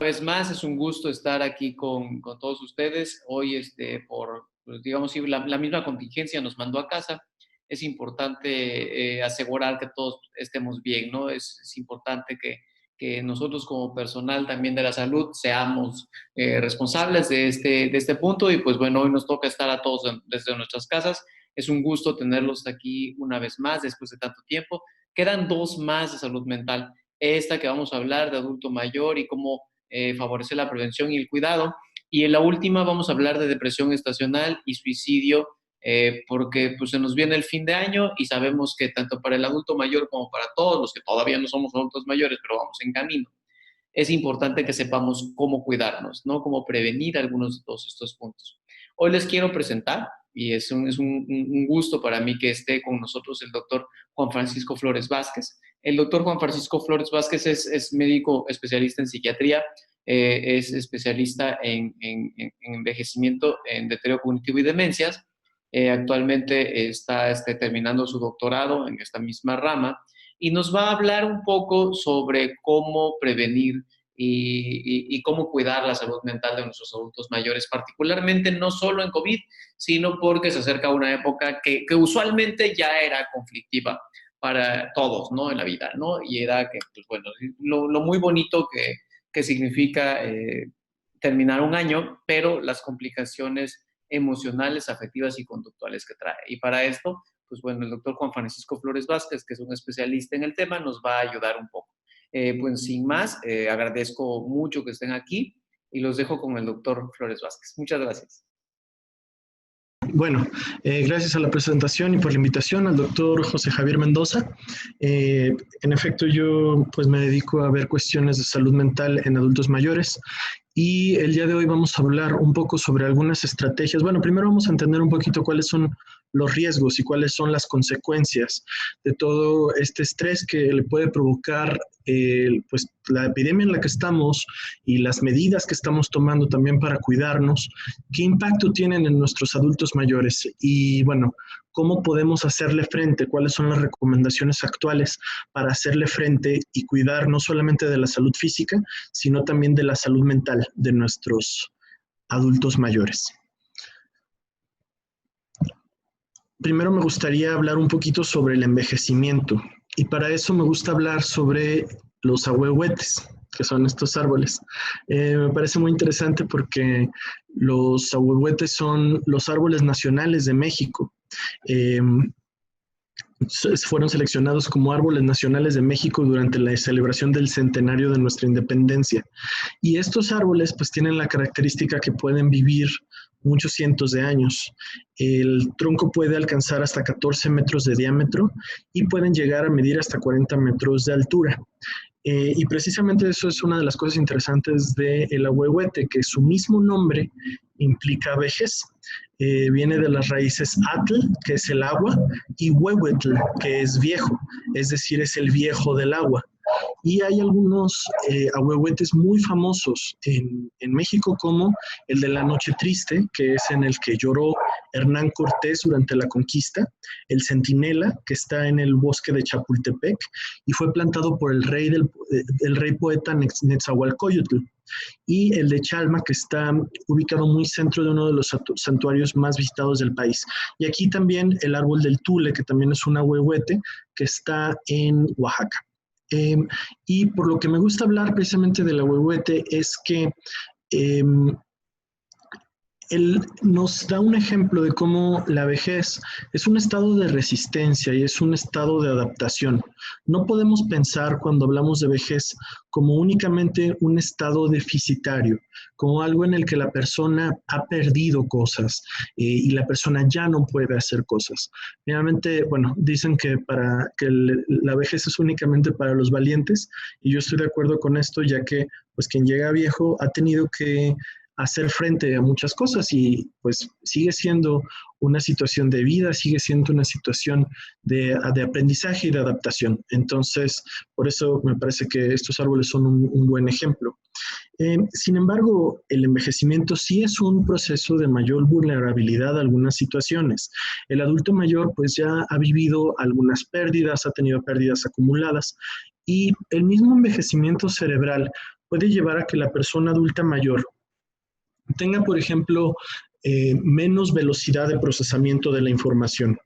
Una vez más, es un gusto estar aquí con todos ustedes. Hoy, pues, digamos, si la misma contingencia nos mandó a casa, es importante asegurar que todos estemos bien, ¿no? Es importante que nosotros como personal también de la salud seamos responsables de este punto y pues bueno, hoy nos toca estar a todos desde nuestras casas. Es un gusto tenerlos aquí una vez más después de tanto tiempo. Quedan dos más de salud mental. Esta que vamos a hablar de adulto mayor y cómo favorecer la prevención y el cuidado. Y en la última vamos a hablar de depresión estacional y suicidio, porque pues, se nos viene el fin de año y sabemos que tanto para el adulto mayor como para todos los que todavía no somos adultos mayores, pero vamos en camino, es importante que sepamos cómo cuidarnos, ¿no? Cómo prevenir algunos de todos estos puntos. Hoy les quiero presentar, y es un gusto para mí que esté con nosotros el doctor Juan Francisco Flores Vázquez. El doctor Juan Francisco Flores Vázquez es médico especialista en psiquiatría, es especialista en envejecimiento, en deterioro cognitivo y demencias. Actualmente está terminando su doctorado en esta misma rama y nos va a hablar un poco sobre cómo prevenir y cómo cuidar la salud mental de nuestros adultos mayores, particularmente no solo en COVID, sino porque se acerca una época que usualmente ya era conflictiva para todos, ¿no? En la vida, ¿no? Y era que, pues bueno, lo muy bonito que significa terminar un año, pero las complicaciones emocionales, afectivas y conductuales que trae. Y para esto, pues bueno, el doctor Juan Francisco Flores Vázquez, que es un especialista en el tema, nos va a ayudar un poco. Pues sin más, agradezco mucho que estén aquí y los dejo con el doctor Flores Vázquez. Muchas gracias. Bueno, gracias a la presentación y por la invitación al doctor José Javier Mendoza. En efecto, yo pues me dedico a ver cuestiones de salud mental en adultos mayores y el día de hoy vamos a hablar un poco sobre algunas estrategias. Bueno, primero vamos a entender un poquito cuáles son los riesgos y cuáles son las consecuencias de todo este estrés que le puede provocar pues, la epidemia en la que estamos y las medidas que estamos tomando también para cuidarnos, qué impacto tienen en nuestros adultos mayores y bueno, cómo podemos hacerle frente, cuáles son las recomendaciones actuales para hacerle frente y cuidar no solamente de la salud física, sino también de la salud mental de nuestros adultos mayores. Primero me gustaría hablar un poquito sobre el envejecimiento y para eso me gusta hablar sobre los ahuehuetes, que son estos árboles. Me parece muy interesante porque los ahuehuetes son los árboles nacionales de México. Fueron seleccionados como árboles nacionales de México durante la celebración del centenario de nuestra independencia. Y estos árboles pues tienen la característica que pueden vivir muchos cientos de años. El tronco puede alcanzar hasta 14 metros de diámetro y pueden llegar a medir hasta 40 metros de altura. Y precisamente eso es una de las cosas interesantes del ahuehuete, que su mismo nombre implica vejez. Viene de las raíces atl, que es el agua, y huehuetl, que es viejo, es decir, es el viejo del agua. Y hay algunos ahuehuetes muy famosos en México, como el de la Noche Triste, que es en el que lloró Hernán Cortés durante la conquista, el Centinela, que está en el bosque de Chapultepec, y fue plantado por el rey poeta Netzahualcóyotl, y el de Chalma, que está ubicado muy centro de uno de los santuarios más visitados del país. Y aquí también el árbol del Tule, que también es un ahuehuete, que está en Oaxaca. Y por lo que me gusta hablar precisamente del ahuehuete es que él nos da un ejemplo de cómo la vejez es un estado de resistencia y es un estado de adaptación. No podemos pensar cuando hablamos de vejez como únicamente un estado deficitario, como algo en el que la persona ha perdido cosas y la persona ya no puede hacer cosas. Realmente, bueno, dicen que la vejez es únicamente para los valientes y yo estoy de acuerdo con esto, ya que pues quien llega viejo ha tenido que hacer frente a muchas cosas y pues sigue siendo una situación de vida, sigue siendo una situación de aprendizaje y de adaptación. Entonces, por eso me parece que estos árboles son un buen ejemplo. Sin embargo, el envejecimiento sí es un proceso de mayor vulnerabilidad a algunas situaciones. El adulto mayor pues ya ha vivido algunas pérdidas, ha tenido pérdidas acumuladas y el mismo envejecimiento cerebral puede llevar a que la persona adulta mayor tenga, por ejemplo, menos velocidad de procesamiento de la información.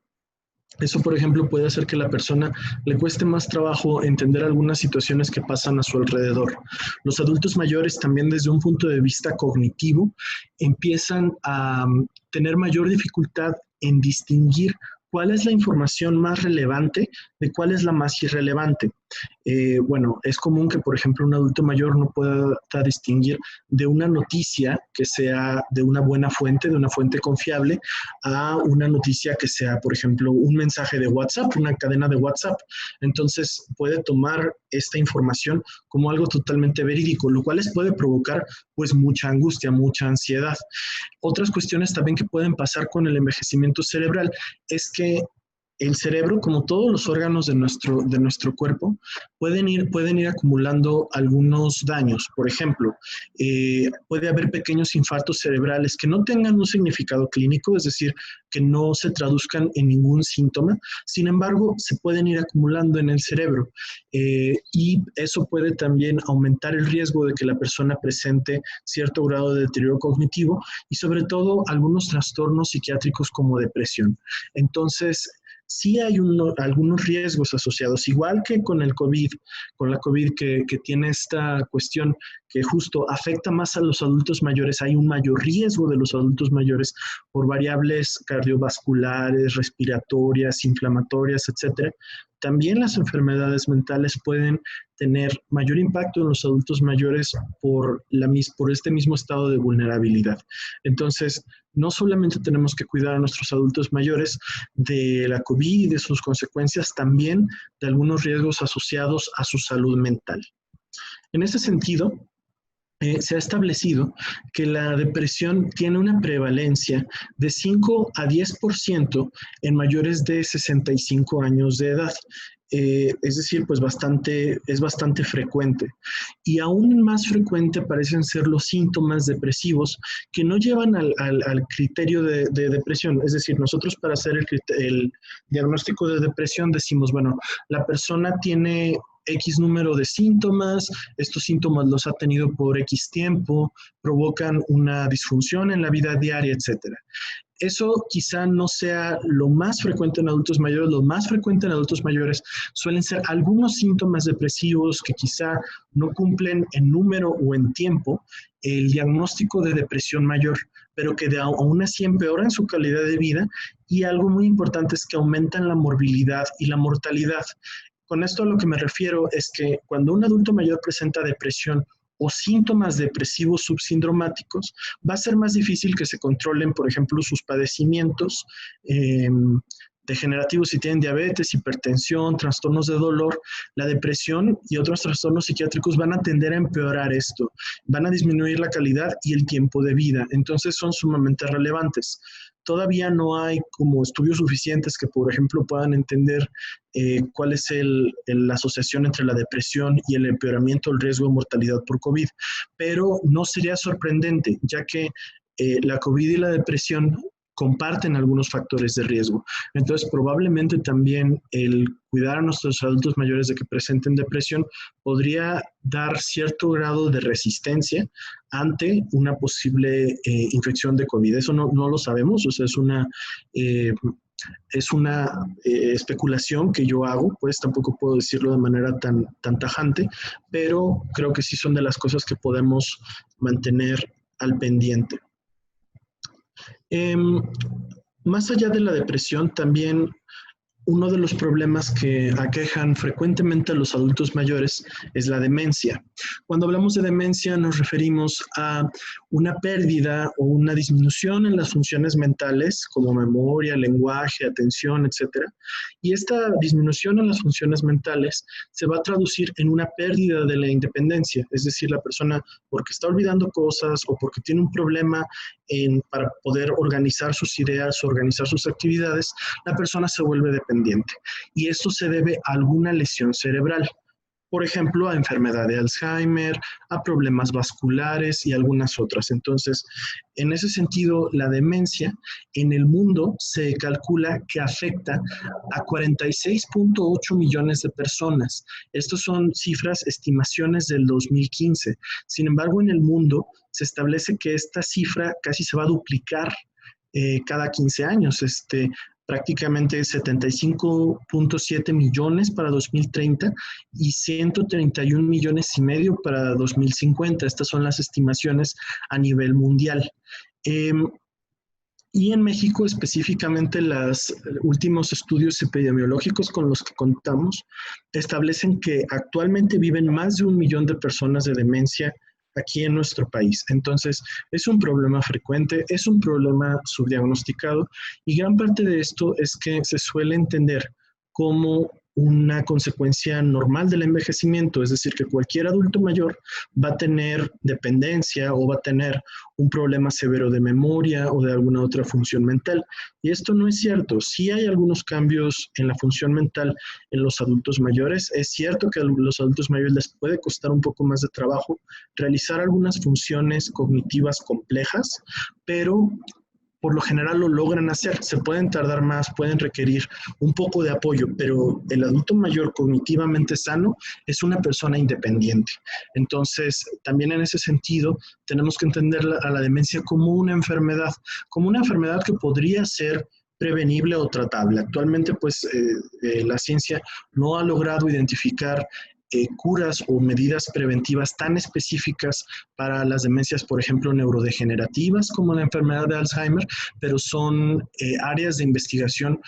Eso, por ejemplo, puede hacer que a la persona le cueste más trabajo entender algunas situaciones que pasan a su alrededor. Los adultos mayores también desde un punto de vista cognitivo empiezan a tener mayor dificultad en distinguir cuál es la información más relevante de cuál es la más irrelevante. Bueno, es común que, por ejemplo, un adulto mayor no pueda distinguir de una noticia que sea de una buena fuente, de una fuente confiable, a una noticia que sea, por ejemplo, un mensaje de WhatsApp, una cadena de WhatsApp. Entonces, puede tomar esta información como algo totalmente verídico, lo cual les puede provocar, pues, mucha angustia, mucha ansiedad. Otras cuestiones también que pueden pasar con el envejecimiento cerebral es que el cerebro, como todos los órganos de nuestro cuerpo, pueden ir acumulando algunos daños. Por ejemplo, puede haber pequeños infartos cerebrales que no tengan un significado clínico, es decir, que no se traduzcan en ningún síntoma. Sin embargo, se pueden ir acumulando en el cerebro y eso puede también aumentar el riesgo de que la persona presente cierto grado de deterioro cognitivo y sobre todo algunos trastornos psiquiátricos como depresión. Entonces, sí hay algunos riesgos asociados, igual que con el COVID, con la COVID que tiene esta cuestión que justo afecta más a los adultos mayores, hay un mayor riesgo de los adultos mayores por variables cardiovasculares, respiratorias, inflamatorias, etcétera. También las enfermedades mentales pueden tener mayor impacto en los adultos mayores por este mismo estado de vulnerabilidad. Entonces, no solamente tenemos que cuidar a nuestros adultos mayores de la COVID y de sus consecuencias, también de algunos riesgos asociados a su salud mental. En ese sentido, se ha establecido que la depresión tiene una prevalencia de 5 a 10% en mayores de 65 años de edad. Es decir, pues es bastante frecuente. Y aún más frecuente parecen ser los síntomas depresivos que no llevan al criterio de depresión. Es decir, nosotros para hacer el diagnóstico de depresión decimos, bueno, la persona tiene X número de síntomas, estos síntomas los ha tenido por X tiempo, provocan una disfunción en la vida diaria, etcétera. Eso quizá no sea lo más frecuente en adultos mayores. Lo más frecuente en adultos mayores suelen ser algunos síntomas depresivos que quizá no cumplen en número o en tiempo el diagnóstico de depresión mayor, pero que aún así empeoran su calidad de vida y algo muy importante es que aumentan la morbilidad y la mortalidad. Con esto a lo que me refiero es que cuando un adulto mayor presenta depresión o síntomas depresivos subsindromáticos, va a ser más difícil que se controlen, por ejemplo, sus padecimientos degenerativos si tienen diabetes, hipertensión, trastornos de dolor. La depresión y otros trastornos psiquiátricos van a tender a empeorar esto, van a disminuir la calidad y el tiempo de vida, entonces son sumamente relevantes. Todavía no hay como estudios suficientes que, por ejemplo, puedan entender cuál es la asociación entre la depresión y el empeoramiento del riesgo de mortalidad por COVID, pero no sería sorprendente, ya que la COVID y la depresión comparten algunos factores de riesgo. Entonces, probablemente también el cuidar a nuestros adultos mayores de que presenten depresión podría dar cierto grado de resistencia ante una posible infección de COVID. Eso no lo sabemos, o sea, es una especulación que yo hago, pues tampoco puedo decirlo de manera tan tajante, pero creo que sí son de las cosas que podemos mantener al pendiente. Más allá de la depresión, también uno de los problemas que aquejan frecuentemente a los adultos mayores es la demencia. Cuando hablamos de demencia nos referimos a una pérdida o una disminución en las funciones mentales como memoria, lenguaje, atención, etc. Y esta disminución en las funciones mentales se va a traducir en una pérdida de la independencia, es decir, la persona porque está olvidando cosas o porque tiene un problema para poder organizar sus ideas, organizar sus actividades, la persona se vuelve dependiente. Y esto se debe a alguna lesión cerebral. por ejemplo, a enfermedad de Alzheimer, a problemas vasculares y algunas otras. Entonces, en ese sentido, la demencia en el mundo se calcula que afecta a 46.8 millones de personas. Estas son cifras, estimaciones del 2015. Sin embargo, en el mundo se establece que esta cifra casi se va a duplicar cada 15 años. Prácticamente 75.7 millones para 2030 y 131 millones y medio para 2050. Estas son las estimaciones a nivel mundial. Y en México específicamente los últimos estudios epidemiológicos con los que contamos establecen que actualmente viven más de 1 millón de personas de demencia aquí en nuestro país. Entonces, es un problema frecuente, es un problema subdiagnosticado y gran parte de esto es que se suele entender como una consecuencia normal del envejecimiento, es decir, que cualquier adulto mayor va a tener dependencia o va a tener un problema severo de memoria o de alguna otra función mental. Y esto no es cierto. Sí hay algunos cambios en la función mental en los adultos mayores. Es cierto que a los adultos mayores les puede costar un poco más de trabajo realizar algunas funciones cognitivas complejas, pero por lo general lo logran hacer. Se pueden tardar más, pueden requerir un poco de apoyo, pero el adulto mayor cognitivamente sano es una persona independiente. Entonces, también en ese sentido, tenemos que entender a la demencia como una enfermedad que podría ser prevenible o tratable. Actualmente, pues, la ciencia no ha logrado identificar curas o medidas preventivas tan específicas para las demencias, por ejemplo, neurodegenerativas como la enfermedad de Alzheimer, pero son áreas de investigación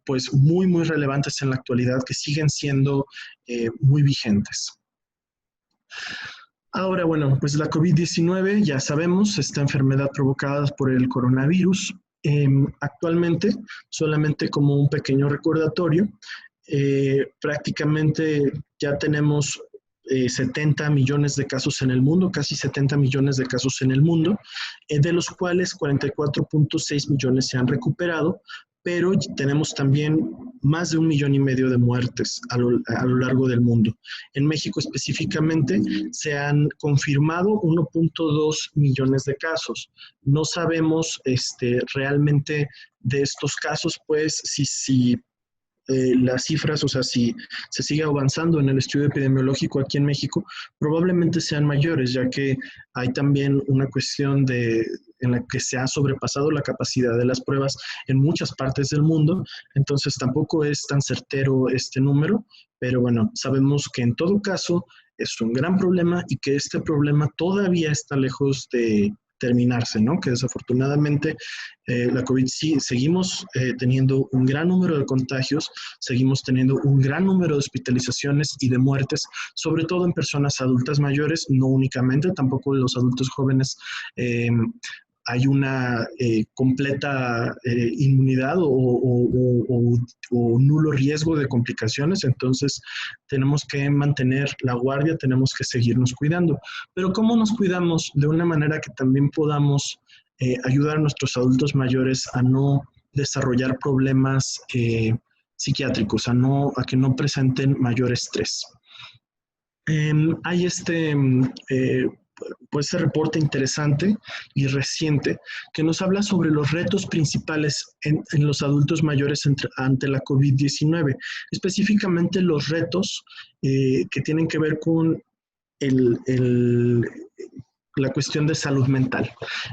pues muy, muy relevantes en la actualidad que siguen siendo muy vigentes. Ahora, bueno, pues la COVID-19, ya sabemos, esta enfermedad provocada por el coronavirus, actualmente, solamente como un pequeño recordatorio, prácticamente ya tenemos 70 millones de casos en el mundo, casi 70 millones de casos en el mundo, de los cuales 44.6 millones se han recuperado, pero tenemos también más de 1,5 millones de muertes a lo largo del mundo. En México específicamente se han confirmado 1.2 millones de casos. No sabemos realmente de estos casos, pues, si las cifras, o sea, si se sigue avanzando en el estudio epidemiológico aquí en México, probablemente sean mayores, ya que hay también una cuestión en la que se ha sobrepasado la capacidad de las pruebas en muchas partes del mundo, entonces tampoco es tan certero este número, pero bueno, sabemos que en todo caso es un gran problema y que este problema todavía está lejos de terminarse, ¿no? Que desafortunadamente la COVID sí, seguimos teniendo un gran número de contagios, seguimos teniendo un gran número de hospitalizaciones y de muertes, sobre todo en personas adultas mayores, no únicamente, tampoco los adultos jóvenes. Hay una completa inmunidad o nulo riesgo de complicaciones, entonces tenemos que mantener la guardia, tenemos que seguirnos cuidando. Pero ¿cómo nos cuidamos? De una manera que también podamos ayudar a nuestros adultos mayores a no desarrollar problemas psiquiátricos, a que no presenten mayor estrés. Hay este reporte interesante y reciente que nos habla sobre los retos principales en los adultos mayores ante la COVID-19, específicamente los retos que tienen que ver con la cuestión de salud mental.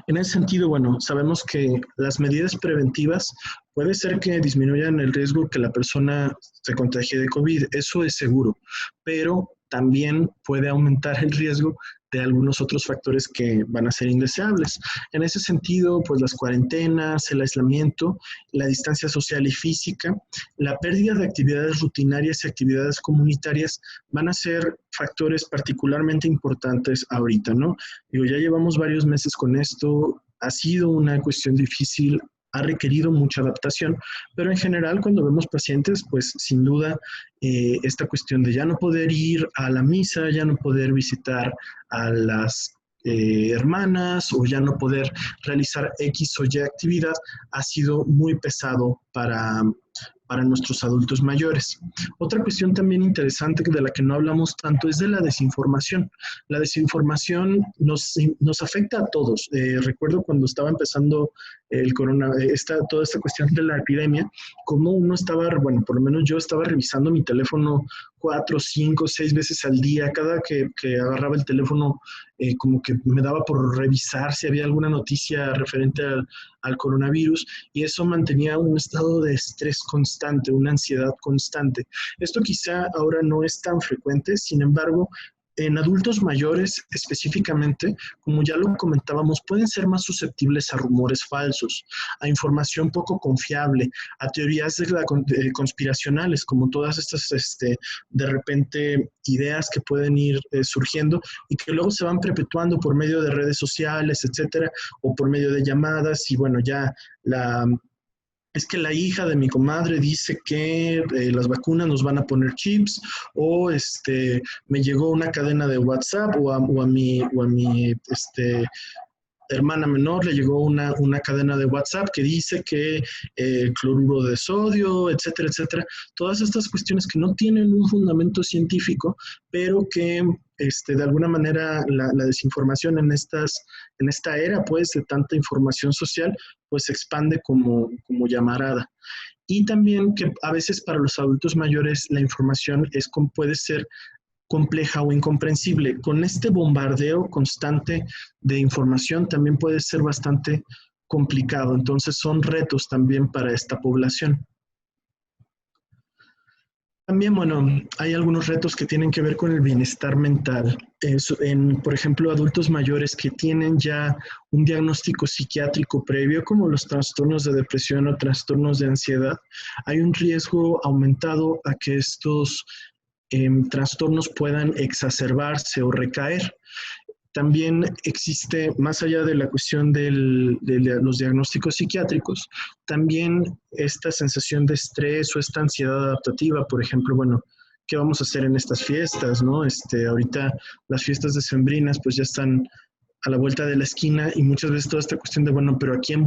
En ese sentido, bueno, sabemos que las medidas preventivas puede ser que disminuyan el riesgo que la persona se contagie de COVID, eso es seguro, pero también puede aumentar el riesgo de algunos otros factores que van a ser indeseables. En ese sentido, pues las cuarentenas, el aislamiento, la distancia social y física, la pérdida de actividades rutinarias y actividades comunitarias van a ser factores particularmente importantes ahorita, ¿no? Digo, ya llevamos varios meses con esto, ha sido una cuestión difícil, ha requerido mucha adaptación, pero en general cuando vemos pacientes, pues sin duda esta cuestión de ya no poder ir a la misa, ya no poder visitar a las hermanas o ya no poder realizar X o Y actividad ha sido muy pesado para nuestros adultos mayores. Otra cuestión también interesante de la que no hablamos tanto es de la desinformación. La desinformación nos afecta a todos. Recuerdo cuando estaba empezando toda esta cuestión de la epidemia, como uno estaba, bueno, por lo menos yo estaba revisando mi teléfono 4, 5, 6 veces al día. Cada que agarraba el teléfono, como que me daba por revisar si había alguna noticia referente al coronavirus, y eso mantenía un estado de estrés constante, una ansiedad constante. Esto quizá ahora no es tan frecuente, sin embargo, en adultos mayores específicamente, como ya lo comentábamos, pueden ser más susceptibles a rumores falsos, a información poco confiable, a teorías conspiracionales, como todas estas, de repente, ideas que pueden ir surgiendo y que luego se van perpetuando por medio de redes sociales, etcétera, o por medio de llamadas, y bueno, ya es que la hija de mi comadre dice que las vacunas nos van a poner chips, o me llegó una cadena de WhatsApp, o a mi hermana menor le llegó una cadena de WhatsApp que dice que cloruro de sodio, etcétera, etcétera. Todas estas cuestiones que no tienen un fundamento científico, pero que de alguna manera la desinformación en esta era, pues, de tanta información social, pues se expande como llamarada. Y también que a veces para los adultos mayores la información puede ser compleja o incomprensible. Con este bombardeo constante de información también puede ser bastante complicado. Entonces son retos también para esta población. También, bueno, hay algunos retos que tienen que ver con el bienestar mental. Por ejemplo, adultos mayores que tienen ya un diagnóstico psiquiátrico previo, como los trastornos de depresión o trastornos de ansiedad, hay un riesgo aumentado a que estos trastornos puedan exacerbarse o recaer. También existe, más allá de la cuestión de los diagnósticos psiquiátricos, también esta sensación de estrés o esta ansiedad adaptativa. Por ejemplo, bueno, ¿qué vamos a hacer en estas fiestas, no? Ahorita las fiestas decembrinas pues ya están a la vuelta de la esquina, y muchas veces toda esta cuestión de, bueno, pero ¿a quién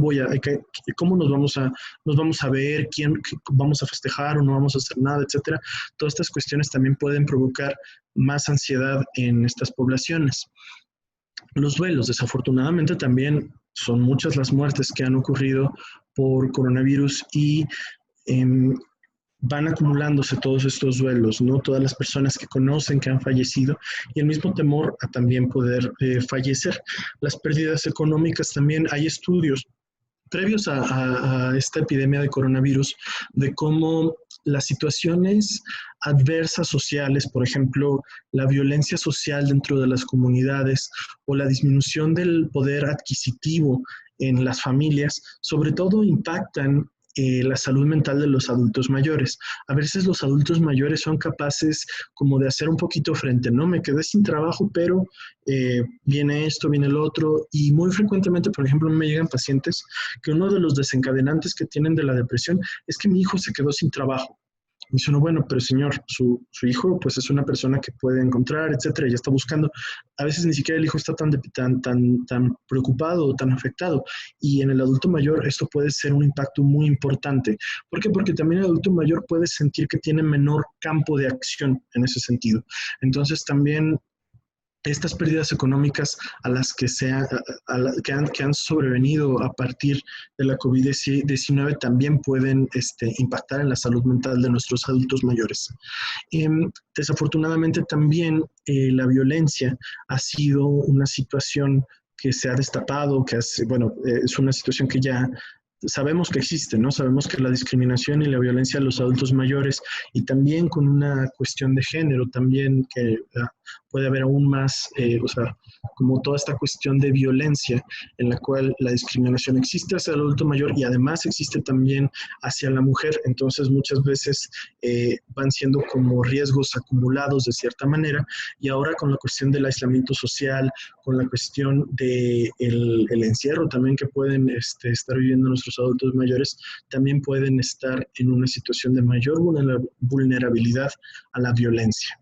cómo nos vamos a ver, vamos a festejar o no vamos a hacer nada, etcétera? Todas estas cuestiones también pueden provocar más ansiedad en estas poblaciones. Los duelos, desafortunadamente, también son muchas las muertes que han ocurrido por coronavirus, y van acumulándose todos estos duelos, ¿no? Todas las personas que conocen que han fallecido, y el mismo temor a también poder fallecer. Las pérdidas económicas también. Hay estudios previos a esta epidemia de coronavirus de cómo las situaciones adversas sociales, por ejemplo, la violencia social dentro de las comunidades o la disminución del poder adquisitivo en las familias, sobre todo impactan la salud mental de los adultos mayores. A veces los adultos mayores son capaces como de hacer un poquito frente, ¿no? Me quedé sin trabajo, pero viene esto, viene el otro, y muy frecuentemente, por ejemplo, me llegan pacientes que uno de los desencadenantes que tienen de la depresión es que mi hijo se quedó sin trabajo. Y dice uno, bueno, pero señor, su hijo pues es una persona que puede encontrar, etcétera, y ya está buscando. A veces ni siquiera el hijo está tan preocupado o tan afectado. Y en el adulto mayor esto puede ser un impacto muy importante. ¿Por qué? Porque también el adulto mayor puede sentir que tiene menor campo de acción en ese sentido. Entonces también estas pérdidas económicas a las que han sobrevenido a partir de la COVID-19 también pueden impactar en la salud mental de nuestros adultos mayores. Desafortunadamente también la violencia ha sido una situación que se ha destapado, es una situación que ya sabemos que existe, ¿no? Sabemos que la discriminación y la violencia a los adultos mayores, y también con una cuestión de género también que puede haber aún más, como toda esta cuestión de violencia en la cual la discriminación existe hacia el adulto mayor y además existe también hacia la mujer. Entonces muchas veces van siendo como riesgos acumulados de cierta manera, y ahora con la cuestión del aislamiento social, con la cuestión del el encierro también que pueden estar viviendo nuestros adultos mayores, también pueden estar en una situación de mayor vulnerabilidad a la violencia.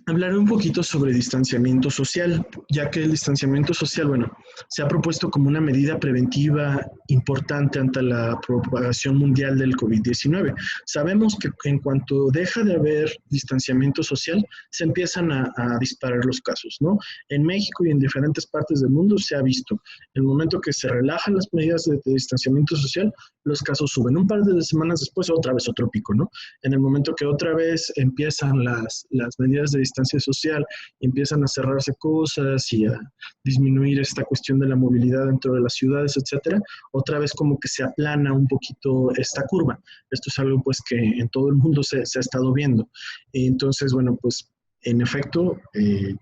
Hablaré un poquito sobre distanciamiento social, ya que el distanciamiento social, bueno, se ha propuesto como una medida preventiva importante ante la propagación mundial del COVID-19. Sabemos que en cuanto deja de haber distanciamiento social, se empiezan a disparar los casos, ¿no? En México y en diferentes partes del mundo se ha visto. El momento que se relajan las medidas de distanciamiento social, los casos suben. Un par de semanas después, otra vez otro pico, ¿no? En el momento que otra vez empiezan las medidas de distancia social, empiezan a cerrarse cosas y a disminuir esta cuestión de la movilidad dentro de las ciudades, etcétera, otra vez como que se aplana un poquito esta curva. Esto es algo pues que en todo el mundo se ha estado viendo. Entonces, bueno, pues en efecto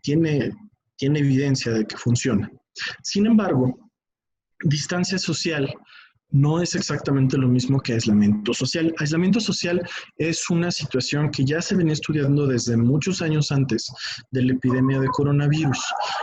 tiene evidencia de que funciona. Sin embargo, distancia social no es exactamente lo mismo que aislamiento social. Aislamiento social es una situación que ya se venía estudiando desde muchos años antes de la epidemia de coronavirus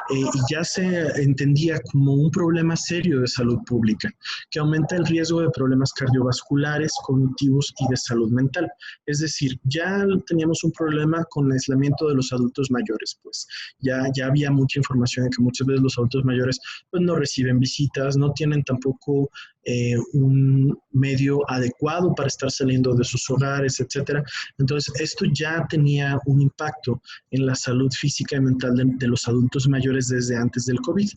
y ya se entendía como un problema serio de salud pública, que aumenta el riesgo de problemas cardiovasculares, cognitivos y de salud mental. Es decir, ya teníamos un problema con el aislamiento de los adultos mayores, pues ya había mucha información de que muchas veces los adultos mayores pues, no reciben visitas, no tienen tampoco un medio adecuado para estar saliendo de sus hogares, etcétera. Entonces, esto ya tenía un impacto en la salud física y mental de los adultos mayores desde antes del COVID.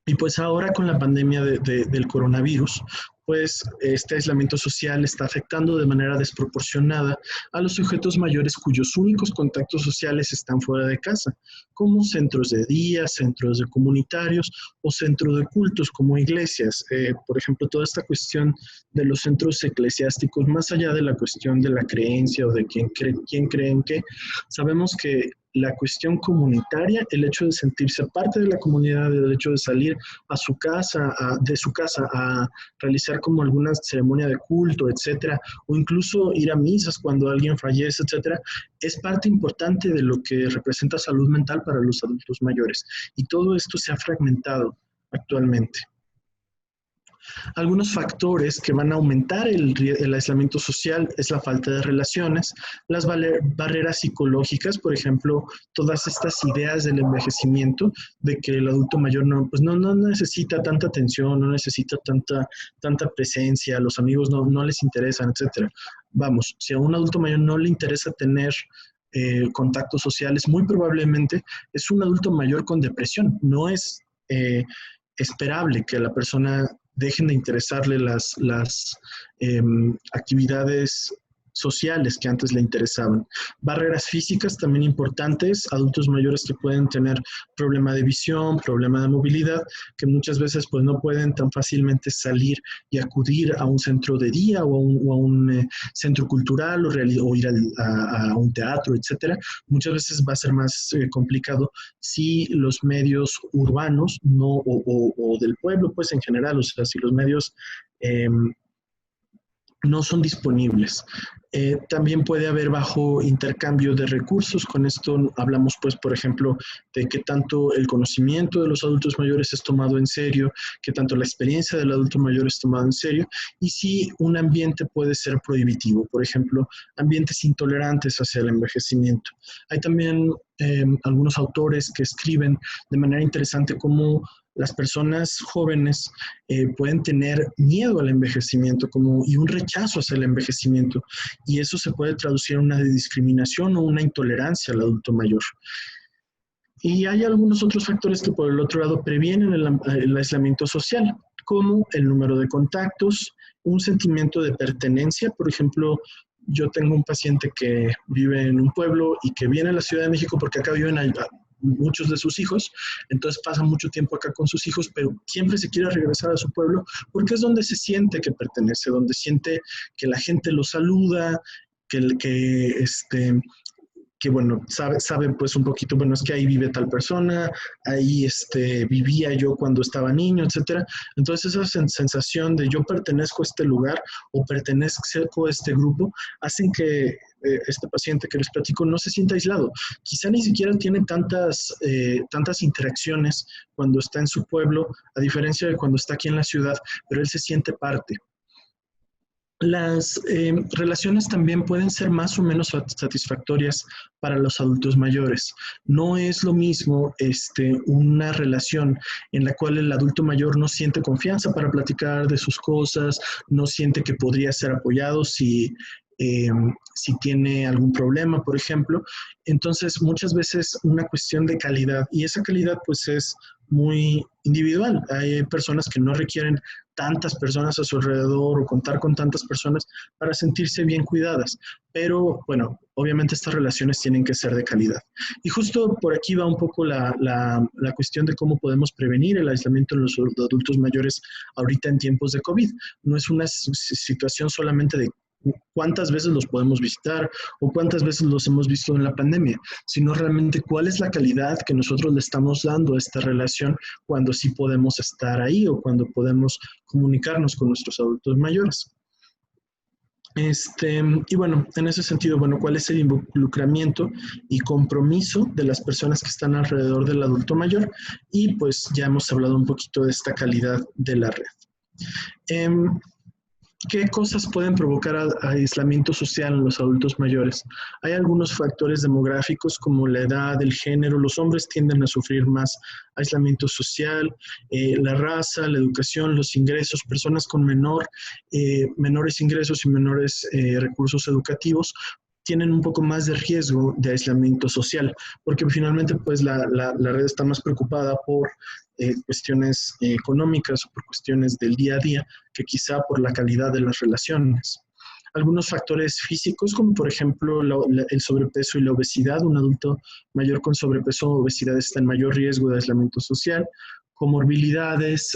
Y pues ahora con la pandemia del coronavirus, pues este aislamiento social está afectando de manera desproporcionada a los sujetos mayores cuyos únicos contactos sociales están fuera de casa, como centros de día, centros de comunitarios o centros de cultos como iglesias. Por ejemplo, toda esta cuestión de los centros eclesiásticos, más allá de la cuestión de la creencia o de quién cree en qué, sabemos que la cuestión comunitaria, el hecho de sentirse parte de la comunidad, el hecho de salir a su casa, de su casa a realizar como alguna ceremonia de culto, etcétera, o incluso ir a misas cuando alguien fallece, etcétera, es parte importante de lo que representa salud mental para los adultos mayores. Y todo esto se ha fragmentado actualmente. Algunos factores que van a aumentar el aislamiento social es la falta de relaciones, las barreras psicológicas, por ejemplo, todas estas ideas del envejecimiento, de que el adulto mayor no necesita tanta atención, no necesita tanta presencia, los amigos no les interesan, etcétera. Vamos, si a un adulto mayor no le interesa tener contactos sociales, muy probablemente es un adulto mayor con depresión. No es esperable que a la persona dejen de interesarle las actividades sociales que antes le interesaban. Barreras físicas también importantes, adultos mayores que pueden tener problema de visión, problema de movilidad, que muchas veces pues no pueden tan fácilmente salir y acudir a un centro de día o a un centro cultural o ir a un teatro, etcétera. Muchas veces va a ser más complicado si los medios urbanos o del pueblo, pues en general, o sea, si los medios no son disponibles. También puede haber bajo intercambio de recursos. Con esto hablamos, pues, por ejemplo, de qué tanto el conocimiento de los adultos mayores es tomado en serio, qué tanto la experiencia del adulto mayor es tomada en serio, y si un ambiente puede ser prohibitivo, por ejemplo, ambientes intolerantes hacia el envejecimiento. Hay también algunos autores que escriben de manera interesante cómo las personas jóvenes pueden tener miedo al envejecimiento y un rechazo hacia el envejecimiento, y eso se puede traducir en una discriminación o una intolerancia al adulto mayor. Y hay algunos otros factores que por el otro lado previenen el aislamiento social, como el número de contactos, un sentimiento de pertenencia. Por ejemplo, yo tengo un paciente que vive en un pueblo y que viene a la Ciudad de México porque acá viven muchos de sus hijos, entonces pasa mucho tiempo acá con sus hijos, pero siempre se quiere regresar a su pueblo porque es donde se siente que pertenece, donde siente que la gente lo saluda, que bueno, saben pues un poquito, bueno, es que ahí vive tal persona, ahí vivía yo cuando estaba niño, etcétera. Entonces esa sensación de yo pertenezco a este lugar o pertenezco a este grupo, hacen que este paciente que les platico no se sienta aislado. Quizá ni siquiera tiene tantas interacciones cuando está en su pueblo, a diferencia de cuando está aquí en la ciudad, pero él se siente parte. Las relaciones también pueden ser más o menos satisfactorias para los adultos mayores. No es lo mismo una relación en la cual el adulto mayor no siente confianza para platicar de sus cosas, no siente que podría ser apoyado si tiene algún problema, por ejemplo. Entonces, muchas veces una cuestión de calidad, y esa calidad pues es muy individual. Hay personas que no requieren tantas personas a su alrededor o contar con tantas personas para sentirse bien cuidadas. Pero bueno, obviamente estas relaciones tienen que ser de calidad. Y justo por aquí va un poco la cuestión de cómo podemos prevenir el aislamiento en los adultos mayores ahorita en tiempos de COVID. No es una situación solamente de cuántas veces los podemos visitar o cuántas veces los hemos visto en la pandemia, sino realmente cuál es la calidad que nosotros le estamos dando a esta relación cuando sí podemos estar ahí o cuando podemos comunicarnos con nuestros adultos mayores. Y bueno, en ese sentido, bueno, ¿cuál es el involucramiento y compromiso de las personas que están alrededor del adulto mayor? Y pues ya hemos hablado un poquito de esta calidad de la red. ¿Qué cosas pueden provocar aislamiento social en los adultos mayores? Hay algunos factores demográficos como la edad, el género. Los hombres tienden a sufrir más aislamiento social, la raza, la educación, los ingresos. Personas con menores ingresos y menores recursos educativos tienen un poco más de riesgo de aislamiento social, porque finalmente pues la red está más preocupada por cuestiones económicas o por cuestiones del día a día que quizá por la calidad de las relaciones. Algunos factores físicos, como por ejemplo el sobrepeso y la obesidad. Un adulto mayor con sobrepeso o obesidad está en mayor riesgo de aislamiento social. Comorbilidades,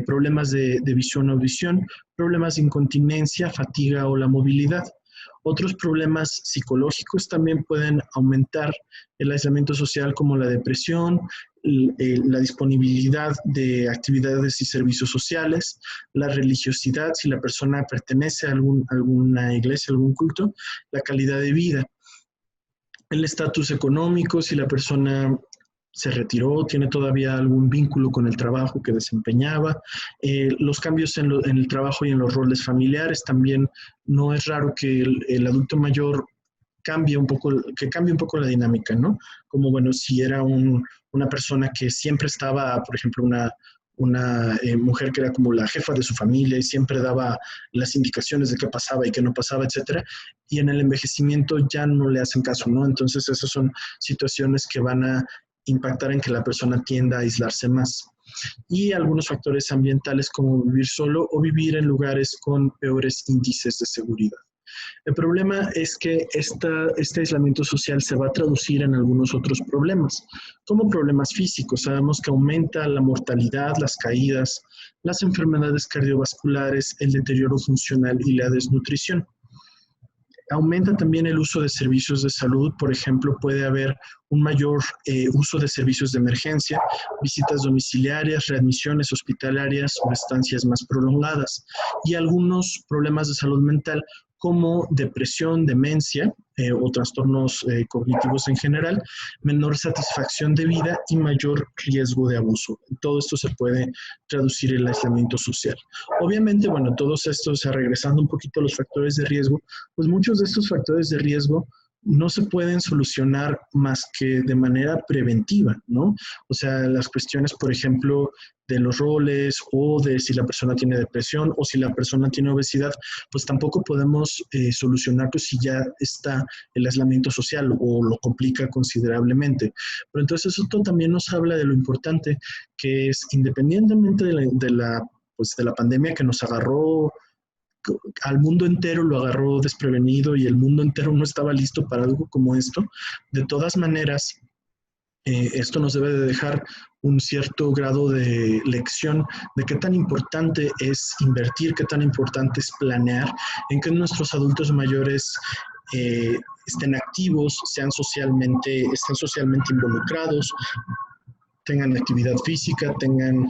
problemas de visión o audición, problemas de incontinencia, fatiga o la movilidad. Otros problemas psicológicos también pueden aumentar el aislamiento social, como la depresión, la disponibilidad de actividades y servicios sociales, la religiosidad, si la persona pertenece a alguna iglesia, algún culto, la calidad de vida, el estatus económico, si la persona se retiró, tiene todavía algún vínculo con el trabajo que desempeñaba, los cambios en el trabajo y en los roles familiares. También no es raro que el adulto mayor cambie un poco la dinámica, ¿no? Como, bueno, si era una persona que siempre estaba, por ejemplo, una mujer que era como la jefa de su familia y siempre daba las indicaciones de qué pasaba y qué no pasaba, etcétera, y en el envejecimiento ya no le hacen caso, ¿no? Entonces, esas son situaciones que van a impactar en que la persona tienda a aislarse más. Y algunos factores ambientales como vivir solo o vivir en lugares con peores índices de seguridad. El problema es que este aislamiento social se va a traducir en algunos otros problemas, como problemas físicos. Sabemos que aumenta la mortalidad, las caídas, las enfermedades cardiovasculares, el deterioro funcional y la desnutrición. Aumenta también el uso de servicios de salud. Por ejemplo, puede haber un mayor uso de servicios de emergencia, visitas domiciliarias, readmisiones hospitalarias o estancias más prolongadas, y algunos problemas de salud mental como depresión, demencia o trastornos cognitivos en general, menor satisfacción de vida y mayor riesgo de abuso. Todo esto se puede traducir en el aislamiento social. Obviamente, bueno, todos estos, regresando un poquito a los factores de riesgo, pues muchos de estos factores de riesgo no se pueden solucionar más que de manera preventiva, ¿no? O sea, las cuestiones, por ejemplo, de los roles o de si la persona tiene depresión o si la persona tiene obesidad, pues tampoco podemos solucionar pues, si ya está el aislamiento social o lo complica considerablemente. Pero entonces esto también nos habla de lo importante que es, independientemente de la pandemia que nos agarró, al mundo entero lo agarró desprevenido y el mundo entero no estaba listo para algo como esto. De todas maneras, esto nos debe de dejar un cierto grado de lección de qué tan importante es invertir, qué tan importante es planear, en que nuestros adultos mayores estén activos, estén socialmente involucrados, tengan actividad física, tengan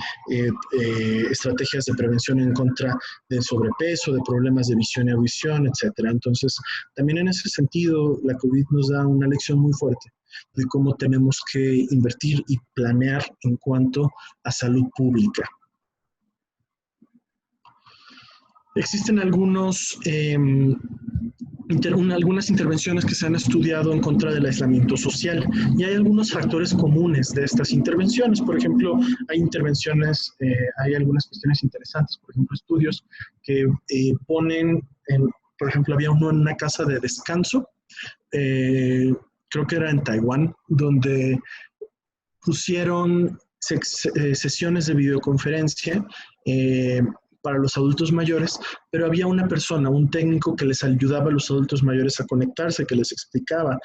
estrategias de prevención en contra del sobrepeso, de problemas de visión y audición, etcétera. Entonces, también en ese sentido, la COVID nos da una lección muy fuerte de cómo tenemos que invertir y planear en cuanto a salud pública. Existen algunas intervenciones que se han estudiado en contra del aislamiento social y hay algunos factores comunes de estas intervenciones. Por ejemplo, hay algunas cuestiones interesantes, por ejemplo, estudios que por ejemplo, había uno en una casa de descanso, creo que era en Taiwán, donde pusieron sesiones de videoconferencia para los adultos mayores, pero había una persona, un técnico que les ayudaba a los adultos mayores a conectarse, que les explicaba,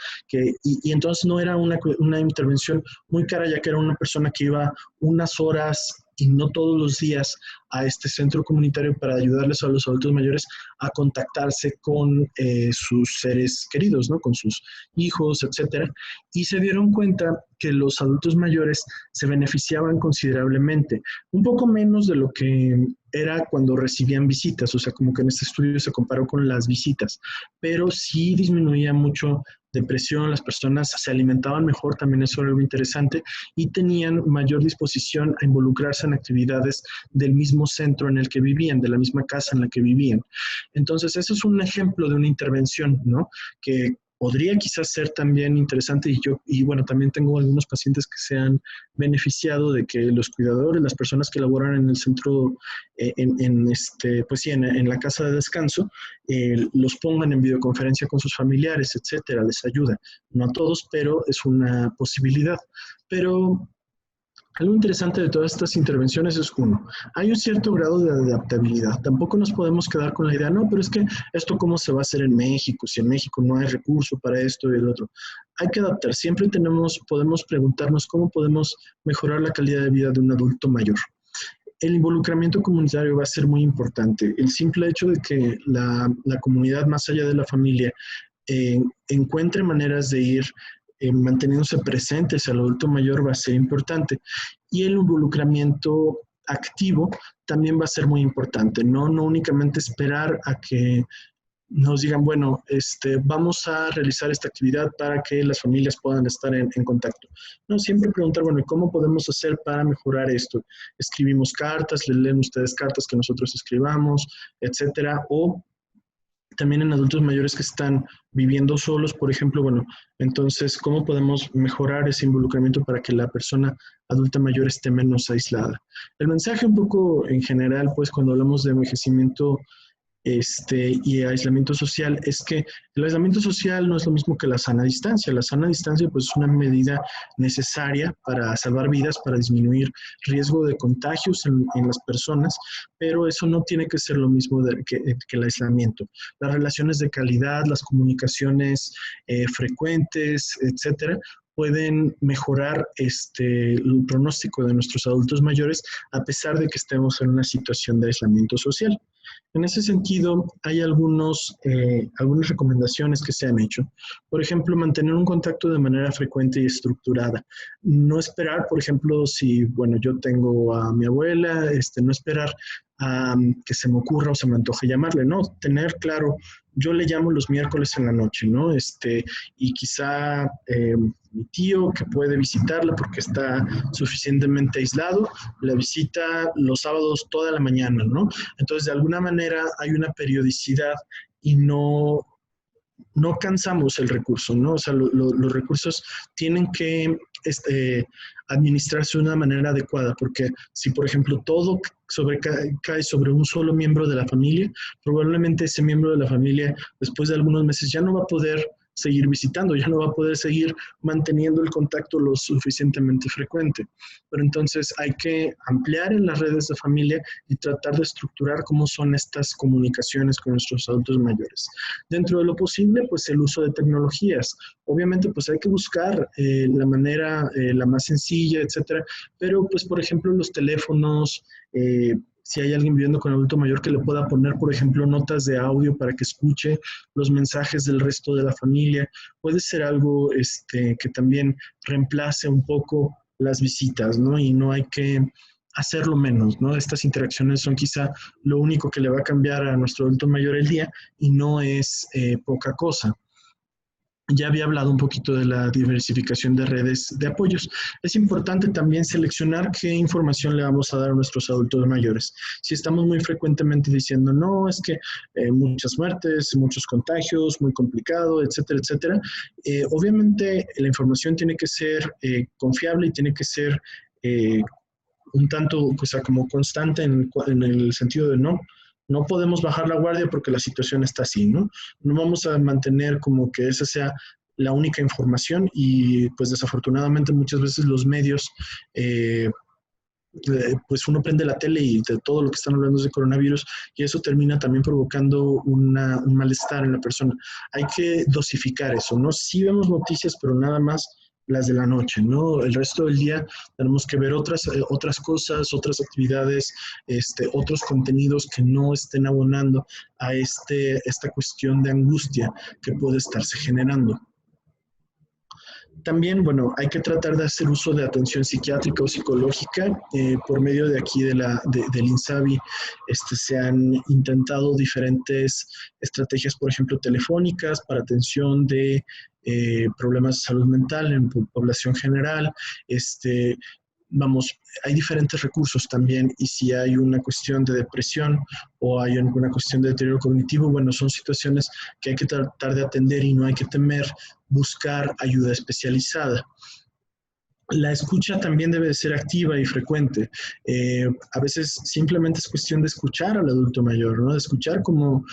y entonces no era una intervención muy cara, ya que era una persona que iba unas horas y no todos los días a este centro comunitario para ayudarles a los adultos mayores a contactarse con sus seres queridos, ¿no? Con sus hijos, etcétera. Y se dieron cuenta que los adultos mayores se beneficiaban considerablemente, un poco menos de lo que era cuando recibían visitas, o sea, como que en este estudio se comparó con las visitas, pero sí disminuía mucho depresión, las personas se alimentaban mejor, también eso era algo interesante, y tenían mayor disposición a involucrarse en actividades del mismo centro en el que vivían, de la misma casa en la que vivían. Entonces, eso es un ejemplo de una intervención, ¿no? Que podría quizás ser también interesante y bueno, también tengo algunos pacientes que se han beneficiado de que los cuidadores, las personas que laboran en el centro, pues sí, en la casa de descanso, los pongan en videoconferencia con sus familiares, etcétera, les ayuda. No a todos, pero es una posibilidad. Pero algo interesante de todas estas intervenciones es, uno, hay un cierto grado de adaptabilidad. Tampoco nos podemos quedar con la idea, no, pero es que esto cómo se va a hacer en México, si en México no hay recurso para esto y el otro. Hay que adaptar. Siempre podemos preguntarnos cómo podemos mejorar la calidad de vida de un adulto mayor. El involucramiento comunitario va a ser muy importante. El simple hecho de que la comunidad, más allá de la familia, encuentre maneras de ir manteniéndose presentes al adulto mayor va a ser importante. Y el involucramiento activo también va a ser muy importante. No únicamente esperar a que nos digan, bueno, vamos a realizar esta actividad para que las familias puedan estar en contacto. No, siempre preguntar, bueno, ¿cómo podemos hacer para mejorar esto? Escribimos cartas, les leen ustedes cartas que nosotros escribamos, etcétera, o también en adultos mayores que están viviendo solos, por ejemplo, bueno, entonces, ¿cómo podemos mejorar ese involucramiento para que la persona adulta mayor esté menos aislada? El mensaje un poco en general, pues, cuando hablamos de envejecimiento y aislamiento social, es que el aislamiento social no es lo mismo que la sana distancia. La sana distancia, pues, es una medida necesaria para salvar vidas, para disminuir riesgo de contagios en las personas, pero eso no tiene que ser lo mismo que el aislamiento. Las relaciones de calidad, las comunicaciones frecuentes, etcétera, pueden mejorar el pronóstico de nuestros adultos mayores a pesar de que estemos en una situación de aislamiento social. En ese sentido, hay algunas recomendaciones que se han hecho. Por ejemplo, mantener un contacto de manera frecuente y estructurada. No esperar, por ejemplo, si, bueno, yo tengo a mi abuela, no esperar a que se me ocurra o se me antoje llamarle, no, tener claro, yo le llamo los miércoles en la noche, ¿no? Y quizá mi tío que puede visitarla porque está suficientemente aislado, la visita los sábados toda la mañana, ¿no? Entonces, de alguna manera hay una periodicidad y no cansamos el recurso, ¿no? O sea, los recursos tienen que administrarse de una manera adecuada, porque si, por ejemplo, todo cae sobre un solo miembro de la familia, probablemente ese miembro de la familia, después de algunos meses, ya no va a poder seguir visitando, ya no va a poder seguir manteniendo el contacto lo suficientemente frecuente. Pero entonces hay que ampliar en las redes de familia y tratar de estructurar cómo son estas comunicaciones con nuestros adultos mayores. Dentro de lo posible, pues el uso de tecnologías. Obviamente, pues hay que buscar la manera la más sencilla, etcétera, pero pues, por ejemplo, los teléfonos, si hay alguien viviendo con adulto mayor que le pueda poner, por ejemplo, notas de audio para que escuche los mensajes del resto de la familia, puede ser algo que también reemplace un poco las visitas, ¿no? Y no hay que hacerlo menos, ¿no? Estas interacciones son quizá lo único que le va a cambiar a nuestro adulto mayor el día y no es poca cosa. Ya había hablado un poquito de la diversificación de redes de apoyos. Es importante también seleccionar qué información le vamos a dar a nuestros adultos mayores. Si estamos muy frecuentemente diciendo, no, es que muchas muertes, muchos contagios, muy complicado, etcétera, etcétera, obviamente la información tiene que ser confiable y tiene que ser un tanto, o sea, como constante en el sentido de no podemos bajar la guardia porque la situación está así, ¿no? No vamos a mantener como que esa sea la única información y pues desafortunadamente muchas veces los medios, pues uno prende la tele y de todo lo que están hablando es de coronavirus y eso termina también provocando un malestar en la persona. Hay que dosificar eso, ¿no? Sí vemos noticias, pero nada más las de la noche, ¿no? El resto del día tenemos que ver otras cosas, otras actividades, otros contenidos que no estén abonando a esta cuestión de angustia que puede estarse generando. También, bueno, hay que tratar de hacer uso de atención psiquiátrica o psicológica. Por medio de aquí del INSABI se han intentado diferentes estrategias, por ejemplo, telefónicas para atención de problemas de salud mental en población general. Vamos, hay diferentes recursos también y si hay una cuestión de depresión o hay alguna cuestión de deterioro cognitivo, bueno, son situaciones que hay que tratar de atender y no hay que temer buscar ayuda especializada. La escucha también debe de ser activa y frecuente. A veces simplemente es cuestión de escuchar al adulto mayor, ¿no? De escuchar cómo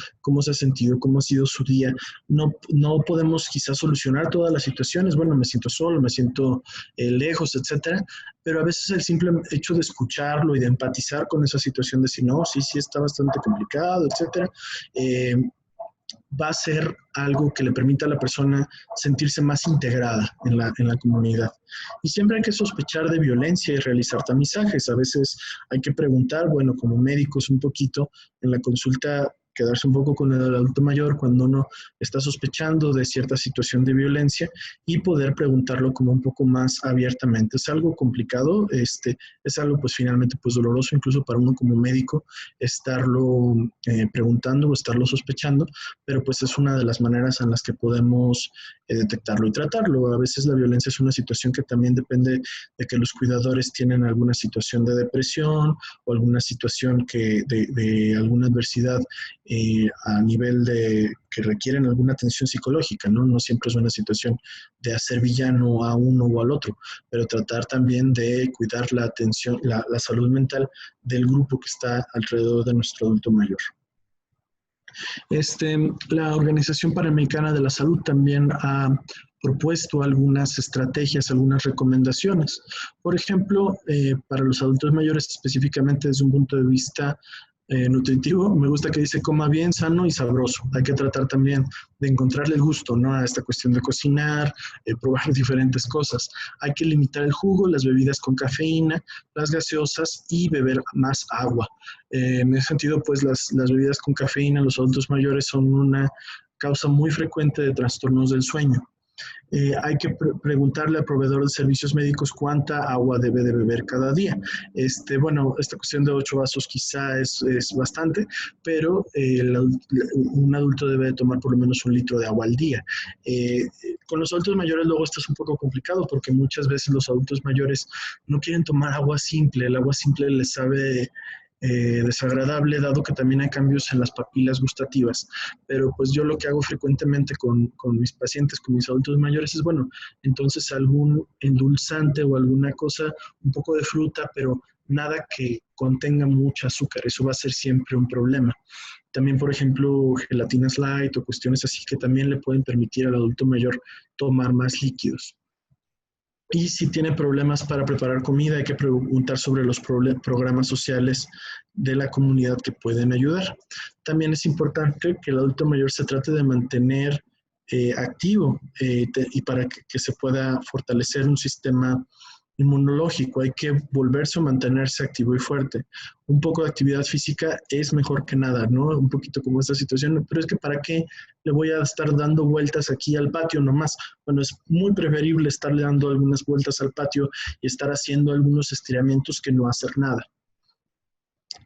se ha sentido, cómo ha sido su día. No podemos quizás solucionar todas las situaciones. Bueno, me siento solo, me siento lejos, etcétera. Pero a veces el simple hecho de escucharlo y de empatizar con esa situación, de decir, no, sí está bastante complicado, etcétera, va a ser algo que le permita a la persona sentirse más integrada en la comunidad. Y siempre hay que sospechar de violencia y realizar tamizajes. A veces hay que preguntar, bueno, como médicos un poquito en la consulta, quedarse un poco con el adulto mayor cuando uno está sospechando de cierta situación de violencia y poder preguntarlo como un poco más abiertamente. Es algo complicado, es algo pues finalmente pues doloroso incluso para uno como médico estarlo preguntando o estarlo sospechando, pero pues es una de las maneras en las que podemos detectarlo y tratarlo. A veces la violencia es una situación que también depende de que los cuidadores tienen alguna situación de depresión o alguna situación de alguna adversidad a nivel de que requieren alguna atención psicológica, ¿no? No siempre es una situación de hacer villano a uno o al otro, pero tratar también de cuidar la atención, la salud mental del grupo que está alrededor de nuestro adulto mayor. La Organización Panamericana de la Salud también ha propuesto algunas estrategias, algunas recomendaciones. Por ejemplo, para los adultos mayores específicamente desde un punto de vista nutritivo, me gusta que dice coma bien, sano y sabroso. Hay que tratar también de encontrarle el gusto, ¿no? A esta cuestión de cocinar, probar diferentes cosas. Hay que limitar el jugo, las bebidas con cafeína, las gaseosas y beber más agua. En ese sentido, pues las bebidas con cafeína en los adultos mayores son una causa muy frecuente de trastornos del sueño. Hay que preguntarle al proveedor de servicios médicos cuánta agua debe de beber cada día. Bueno, esta cuestión de 8 vasos quizá es bastante, pero un adulto debe de tomar por lo menos 1 litro de agua al día. Con los adultos mayores luego esto es un poco complicado porque muchas veces los adultos mayores no quieren tomar agua simple. El agua simple les sabe desagradable, dado que también hay cambios en las papilas gustativas. Pero pues yo lo que hago frecuentemente con mis pacientes, con mis adultos mayores, es bueno, entonces algún endulzante o alguna cosa, un poco de fruta, pero nada que contenga mucho azúcar. Eso va a ser siempre un problema. También, por ejemplo, gelatinas light o cuestiones así que también le pueden permitir al adulto mayor tomar más líquidos. Y si tiene problemas para preparar comida, hay que preguntar sobre los programas sociales de la comunidad que pueden ayudar. También es importante que el adulto mayor se trate de mantener activo y para que se pueda fortalecer un sistema inmunológico. Hay que volverse o mantenerse activo y fuerte. Un poco de actividad física es mejor que nada, ¿no? Un poquito como esta situación, pero es que ¿para qué le voy a estar dando vueltas aquí al patio nomás? Bueno, es muy preferible estarle dando algunas vueltas al patio y estar haciendo algunos estiramientos que no hacer nada.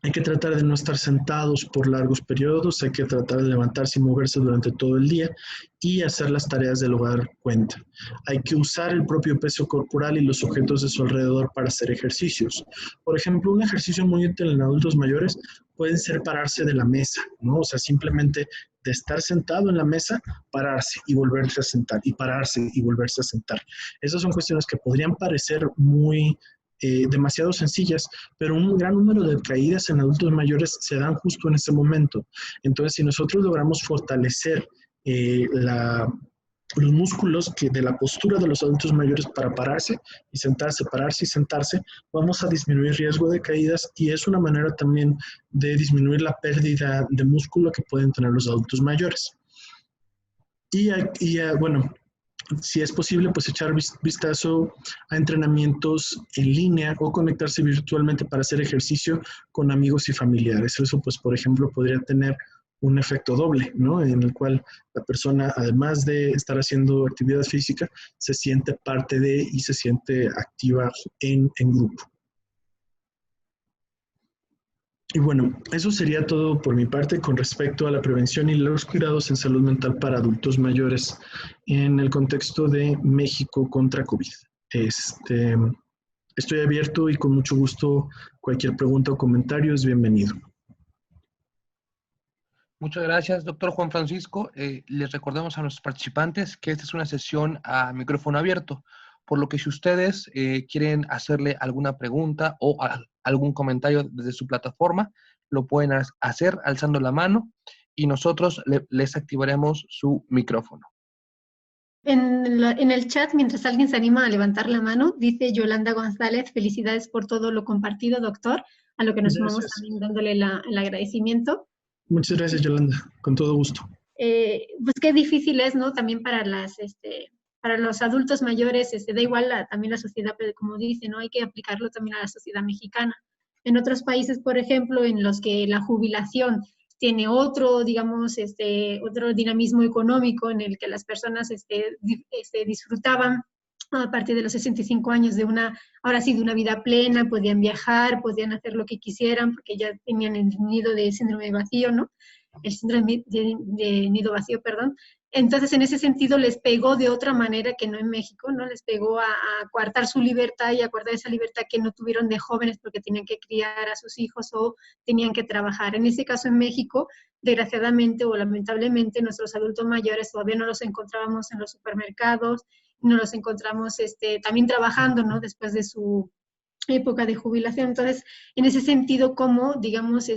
Hay que tratar de no estar sentados por largos periodos, hay que tratar de levantarse y moverse durante todo el día y hacer las tareas del hogar cuenta. Hay que usar el propio peso corporal y los objetos de su alrededor para hacer ejercicios. Por ejemplo, un ejercicio muy útil en adultos mayores puede ser pararse de la mesa, ¿no? O sea, simplemente de estar sentado en la mesa, pararse y volverse a sentar, y pararse y volverse a sentar. Esas son cuestiones que podrían parecer muy demasiado sencillas, pero un gran número de caídas en adultos mayores se dan justo en ese momento. Entonces, si nosotros logramos fortalecer los músculos de la postura de los adultos mayores para pararse y sentarse, vamos a disminuir riesgo de caídas y es una manera también de disminuir la pérdida de músculo que pueden tener los adultos mayores. Bueno, si es posible, pues echar vistazo a entrenamientos en línea o conectarse virtualmente para hacer ejercicio con amigos y familiares. Eso, pues, por ejemplo, podría tener un efecto doble, ¿no? En el cual la persona, además de estar haciendo actividad física, se siente parte de y se siente activa en grupo. Y bueno, eso sería todo por mi parte con respecto a la prevención y los cuidados en salud mental para adultos mayores en el contexto de México contra COVID. Estoy abierto y con mucho gusto cualquier pregunta o comentario es bienvenido. Muchas gracias, doctor Juan Francisco. Les recordamos a nuestros participantes que esta es una sesión a micrófono abierto, por lo que si ustedes quieren hacerle alguna pregunta o algún comentario desde su plataforma, lo pueden hacer alzando la mano y nosotros les activaremos su micrófono. En el chat, mientras alguien se anima a levantar la mano, dice Yolanda González, felicidades por todo lo compartido, doctor, a lo que nos sumamos también dándole el agradecimiento. Muchas gracias, Yolanda, con todo gusto. Pues qué difícil es, ¿no? También para para los adultos mayores, da igual también la sociedad, pero como dice, ¿no? Hay que aplicarlo también a la sociedad mexicana. En otros países, por ejemplo, en los que la jubilación tiene otro, digamos, otro dinamismo económico en el que las personas disfrutaban a partir de los 65 años de ahora sí, de una vida plena, podían viajar, podían hacer lo que quisieran, porque ya tenían el nido de síndrome de vacío, ¿no? El síndrome de nido vacío, perdón. Entonces, en ese sentido, les pegó de otra manera que no en México, ¿no? Les pegó a coartar su libertad y a coartar esa libertad que no tuvieron de jóvenes porque tenían que criar a sus hijos o tenían que trabajar. En ese caso, en México, desgraciadamente o lamentablemente, nuestros adultos mayores todavía no los encontrábamos en los supermercados, no los encontramos también trabajando, ¿no? Después de su época de jubilación. Entonces, en ese sentido, ¿cómo, digamos,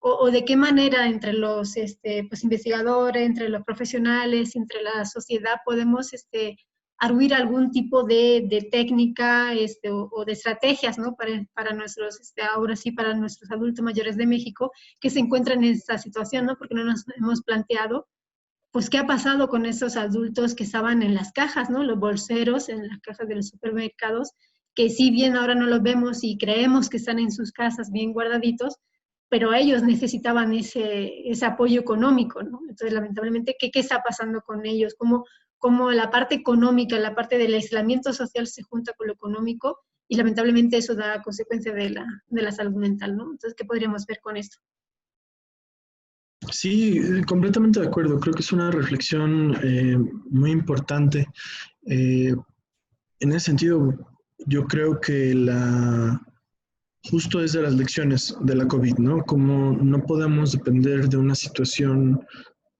o de qué manera entre los pues, investigadores, entre los profesionales, entre la sociedad podemos arguir algún tipo de técnica o de estrategias, ¿no? para nuestros, ahora sí, para nuestros adultos mayores de México que se encuentran en esta situación, ¿no? Porque no nos hemos planteado pues qué ha pasado con esos adultos que estaban en las cajas, ¿no? Los bolseros en las cajas de los supermercados, que si bien ahora no los vemos y creemos que están en sus casas bien guardaditos, pero ellos necesitaban ese apoyo económico, ¿no? Entonces, lamentablemente, ¿qué está pasando con ellos? ¿Cómo la parte económica, la parte del aislamiento social se junta con lo económico? Y lamentablemente eso da consecuencia de la salud mental, ¿no? Entonces, ¿qué podríamos ver con esto? Sí, completamente de acuerdo. Creo que es una reflexión muy importante. En ese sentido, yo creo que justo desde las lecciones de la COVID, ¿no? Como no podemos depender de una situación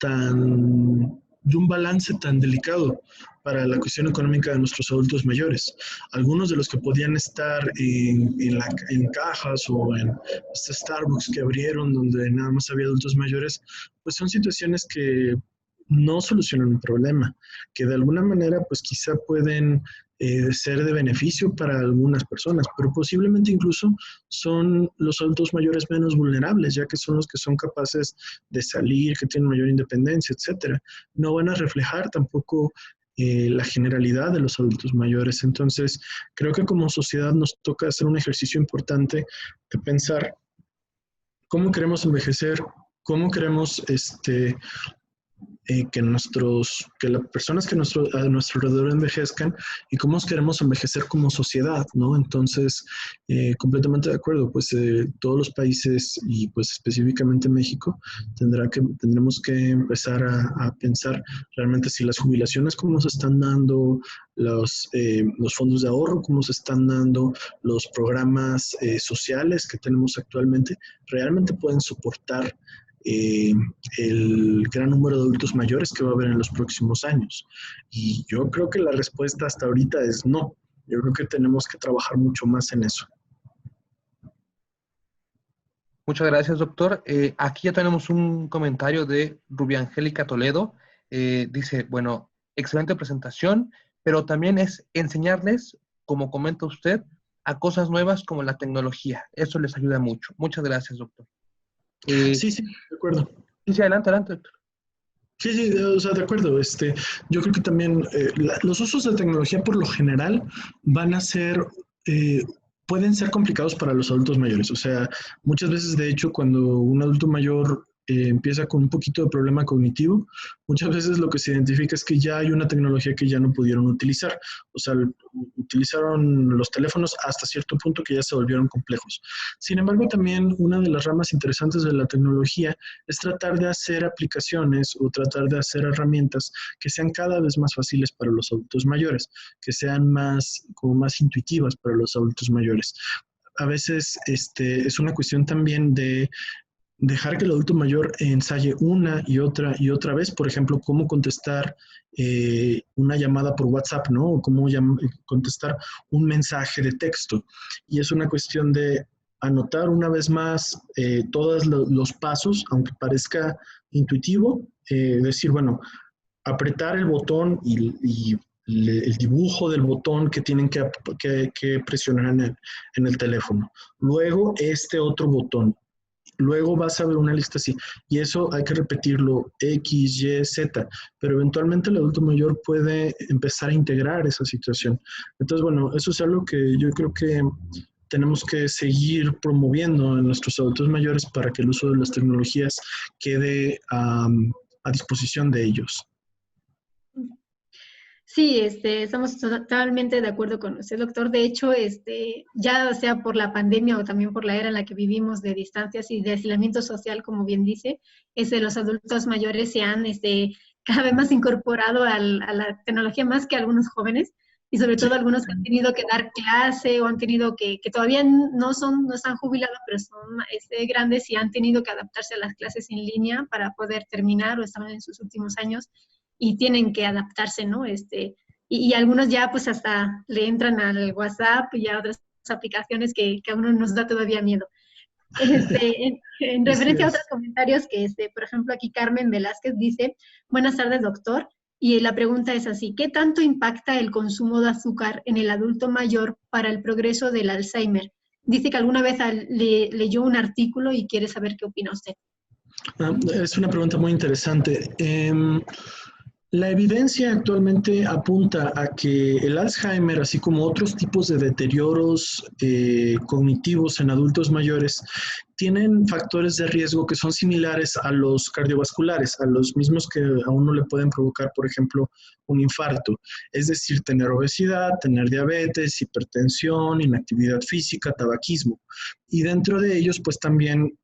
de un balance tan delicado para la cuestión económica de nuestros adultos mayores. Algunos de los que podían estar en cajas o en Starbucks que abrieron donde nada más había adultos mayores, pues son situaciones que no solucionan un problema, que de alguna manera pues quizá pueden ser de beneficio para algunas personas, pero posiblemente incluso son los adultos mayores menos vulnerables, ya que son los que son capaces de salir, que tienen mayor independencia, etcétera. No van a reflejar tampoco la generalidad de los adultos mayores. Entonces, creo que como sociedad nos toca hacer un ejercicio importante de pensar cómo queremos envejecer, cómo queremos que las personas que a nuestro alrededor envejezcan y cómo queremos envejecer como sociedad, ¿no? Entonces, completamente de acuerdo, pues todos los países y pues específicamente México tendremos que empezar a pensar realmente si las jubilaciones cómo se están dando, los fondos de ahorro cómo se están dando, los programas sociales que tenemos actualmente, realmente pueden soportar el gran número de adultos mayores que va a haber en los próximos años. Y yo creo que la respuesta hasta ahorita es no. Yo creo que tenemos que trabajar mucho más en eso. Muchas gracias, doctor. Aquí ya tenemos un comentario de Rubia Angélica Toledo. Dice, bueno, excelente presentación, pero también es enseñarles, como comenta usted, a cosas nuevas como la tecnología. Eso les ayuda mucho. Muchas gracias, doctor. Sí, de acuerdo. Sí, adelante, doctor. Sí, o sea, de acuerdo. Yo creo que también los usos de tecnología por lo general van a ser, pueden ser complicados para los adultos mayores. O sea, muchas veces, de hecho, cuando un adulto mayor empieza con un poquito de problema cognitivo, muchas veces lo que se identifica es que ya hay una tecnología que ya no pudieron utilizar. O sea, utilizaron los teléfonos hasta cierto punto que ya se volvieron complejos. Sin embargo, también una de las ramas interesantes de la tecnología es tratar de hacer aplicaciones o tratar de hacer herramientas que sean cada vez más fáciles para los adultos mayores, que sean más intuitivas para los adultos mayores. A veces es una cuestión también de dejar que el adulto mayor ensaye una y otra vez, por ejemplo, cómo contestar una llamada por WhatsApp, ¿no? O cómo contestar un mensaje de texto. Y es una cuestión de anotar una vez más todos los pasos, aunque parezca intuitivo, decir, bueno, apretar el botón y el dibujo del botón que tienen que presionar en el teléfono. Luego, otro botón. Luego vas a ver una lista así, y eso hay que repetirlo X, Y, Z, pero eventualmente el adulto mayor puede empezar a integrar esa situación. Entonces, bueno, eso es algo que yo creo que tenemos que seguir promoviendo en nuestros adultos mayores para que el uso de las tecnologías quede a disposición de ellos. Sí, estamos totalmente de acuerdo con usted, doctor. De hecho, ya sea por la pandemia o también por la era en la que vivimos de distancias y de aislamiento social, como bien dice, los adultos mayores se han cada vez más incorporado a la tecnología más que algunos jóvenes, y sobre todo algunos que han tenido que dar clase o han tenido que todavía no están jubilados, pero son grandes y han tenido que adaptarse a las clases en línea para poder terminar o están en sus últimos años y tienen que adaptarse, ¿no? Y algunos ya pues hasta le entran al WhatsApp y a otras aplicaciones que a uno nos da todavía miedo. En referencia a otros comentarios por ejemplo, aquí Carmen Velázquez dice, buenas tardes, doctor. Y la pregunta es así, ¿qué tanto impacta el consumo de azúcar en el adulto mayor para el progreso del Alzheimer? Dice que alguna vez leyó un artículo y quiere saber qué opina usted. Es una pregunta muy interesante. La evidencia actualmente apunta a que el Alzheimer, así como otros tipos de deterioros cognitivos en adultos mayores, tienen factores de riesgo que son similares a los cardiovasculares, a los mismos que a uno le pueden provocar, por ejemplo, un infarto. Es decir, tener obesidad, tener diabetes, hipertensión, inactividad física, tabaquismo. Y dentro de ellos, pues también,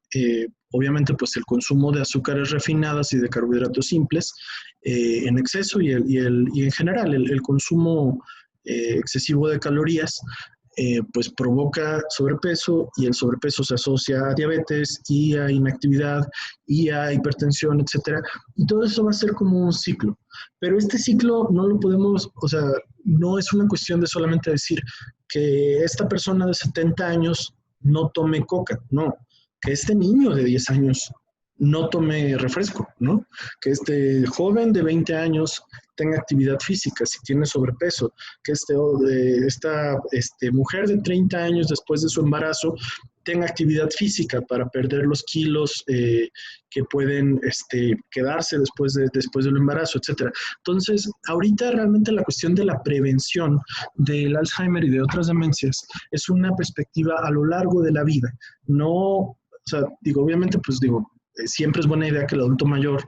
obviamente, pues el consumo de azúcares refinadas y de carbohidratos simples en exceso y en general el consumo excesivo de calorías pues provoca sobrepeso, y el sobrepeso se asocia a diabetes y a inactividad y a hipertensión, etcétera. Y todo eso va a ser como un ciclo. Pero este ciclo no lo podemos, o sea, no es una cuestión de solamente decir que esta persona de 70 años no tome coca, no. Que este niño de 10 años no tome refresco, ¿no? Que este joven de 20 años tenga actividad física si tiene sobrepeso, que esta mujer de 30 años después de su embarazo tenga actividad física para perder los kilos que pueden quedarse después del embarazo, etc. Entonces, ahorita realmente la cuestión de la prevención del Alzheimer y de otras demencias es una perspectiva a lo largo de la vida. No, o sea, obviamente, pues siempre es buena idea que el adulto mayor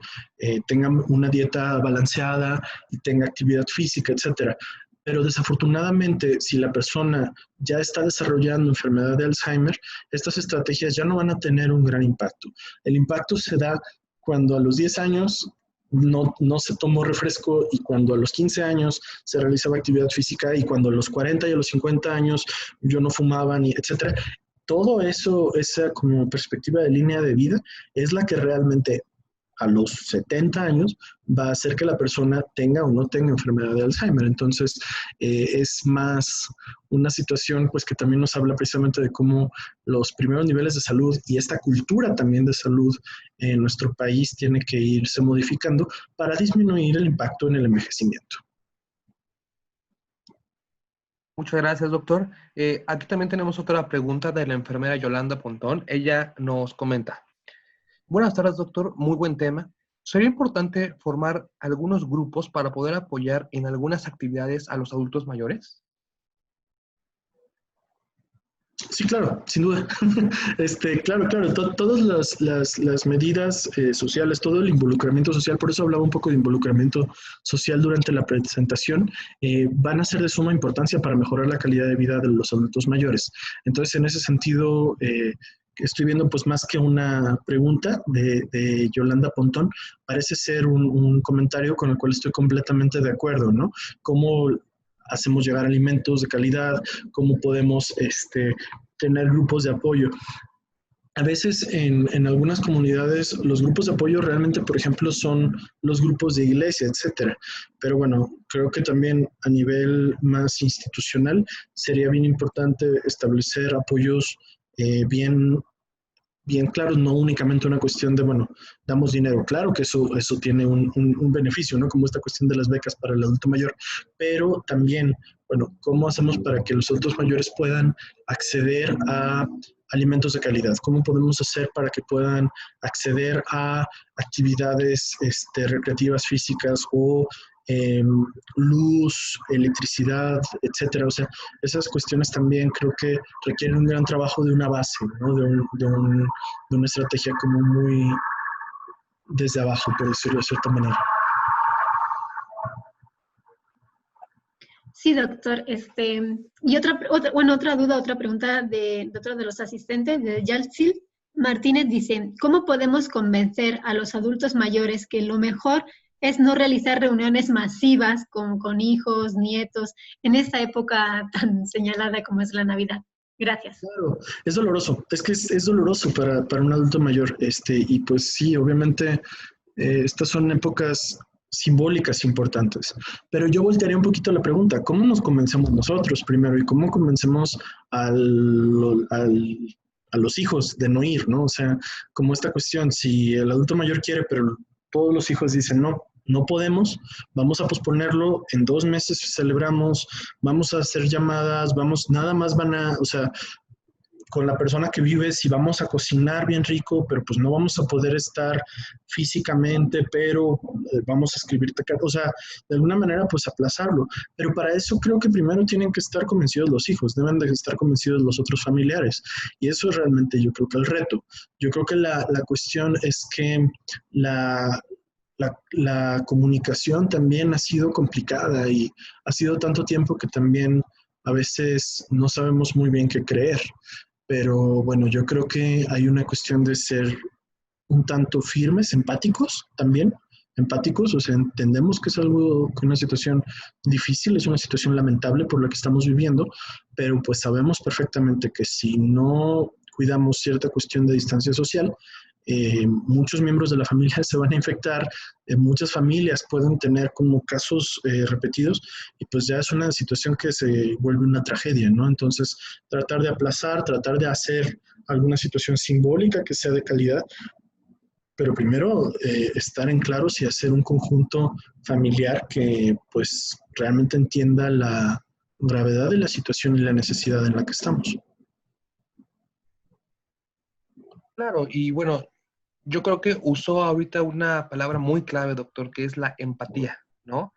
tenga una dieta balanceada y tenga actividad física, etcétera. Pero desafortunadamente, si la persona ya está desarrollando enfermedad de Alzheimer, estas estrategias ya no van a tener un gran impacto. El impacto se da cuando a los 10 años no se tomó refresco, y cuando a los 15 años se realizaba actividad física, y cuando a los 40 y a los 50 años yo no fumaba, ni etcétera. Todo eso, esa como perspectiva de línea de vida, es la que realmente a los 70 años va a hacer que la persona tenga o no tenga enfermedad de Alzheimer. Entonces, es más una situación pues que también nos habla precisamente de cómo los primeros niveles de salud y esta cultura también de salud en nuestro país tiene que irse modificando para disminuir el impacto en el envejecimiento. Muchas gracias, doctor. Aquí también tenemos otra pregunta de la enfermera Yolanda Pontón. Ella nos comenta: buenas tardes, doctor. Muy buen tema. ¿Sería importante formar algunos grupos para poder apoyar en algunas actividades a los adultos mayores? Sí, claro, sin duda. Claro, todas las medidas sociales, todo el involucramiento social, por eso hablaba un poco de involucramiento social durante la presentación, van a ser de suma importancia para mejorar la calidad de vida de los adultos mayores. Entonces, en ese sentido, estoy viendo pues más que una pregunta de Yolanda Pontón, parece ser un comentario con el cual estoy completamente de acuerdo, ¿no? Cómo hacemos llegar alimentos de calidad, cómo podemos tener grupos de apoyo. A veces en algunas comunidades los grupos de apoyo realmente, por ejemplo, son los grupos de iglesia, etcétera. Pero bueno, creo que también a nivel más institucional sería bien importante establecer apoyos bien claros, no únicamente una cuestión de, bueno, damos dinero. Claro que eso tiene un beneficio, ¿no? Como esta cuestión de las becas para el adulto mayor, pero también, bueno, ¿cómo hacemos para que los adultos mayores puedan acceder a alimentos de calidad? ¿Cómo podemos hacer para que puedan acceder a actividades recreativas físicas o luz, electricidad, etcétera? O sea, esas cuestiones también creo que requieren un gran trabajo de una base, ¿no? De una estrategia como muy desde abajo, por decirlo de cierta manera. Sí, doctor. Y otra duda, otra pregunta de otro de los asistentes, de Yaltsil Martínez, dice: ¿cómo podemos convencer a los adultos mayores que lo mejor es no realizar reuniones masivas con hijos, nietos, en esta época tan señalada como es la Navidad? Gracias. Claro, es doloroso, es que es doloroso para un adulto mayor, y pues sí, obviamente estas son épocas simbólicas importantes, pero yo voltearía un poquito la pregunta: ¿cómo nos convencemos nosotros primero y cómo convencemos a los hijos de no ir, ¿no? O sea, como esta cuestión, si el adulto mayor quiere, pero todos los hijos dicen no podemos, vamos a posponerlo, en 2 meses celebramos, vamos a hacer llamadas, nada más o sea, con la persona que vive, si vamos a cocinar bien rico, pero pues no vamos a poder estar físicamente, pero vamos a escribirte, o sea, de alguna manera pues aplazarlo. Pero para eso creo que primero tienen que estar convencidos los hijos, deben de estar convencidos los otros familiares. Y eso es realmente yo creo que el reto. Yo creo que la cuestión es que la comunicación también ha sido complicada y ha sido tanto tiempo que también a veces no sabemos muy bien qué creer. Pero bueno, yo creo que hay una cuestión de ser un tanto firmes, empáticos también, o sea, entendemos que es una situación difícil, es una situación lamentable por la que estamos viviendo, pero pues sabemos perfectamente que si no cuidamos cierta cuestión de distancia social, muchos miembros de la familia se van a infectar, muchas familias pueden tener como casos repetidos, y pues ya es una situación que se vuelve una tragedia, ¿no? Entonces, tratar de aplazar, tratar de hacer alguna situación simbólica que sea de calidad, pero primero estar en claros y hacer un conjunto familiar que pues realmente entienda la gravedad de la situación y la necesidad en la que estamos. Claro, y bueno, yo creo que usó ahorita una palabra muy clave, doctor, que es la empatía, ¿no?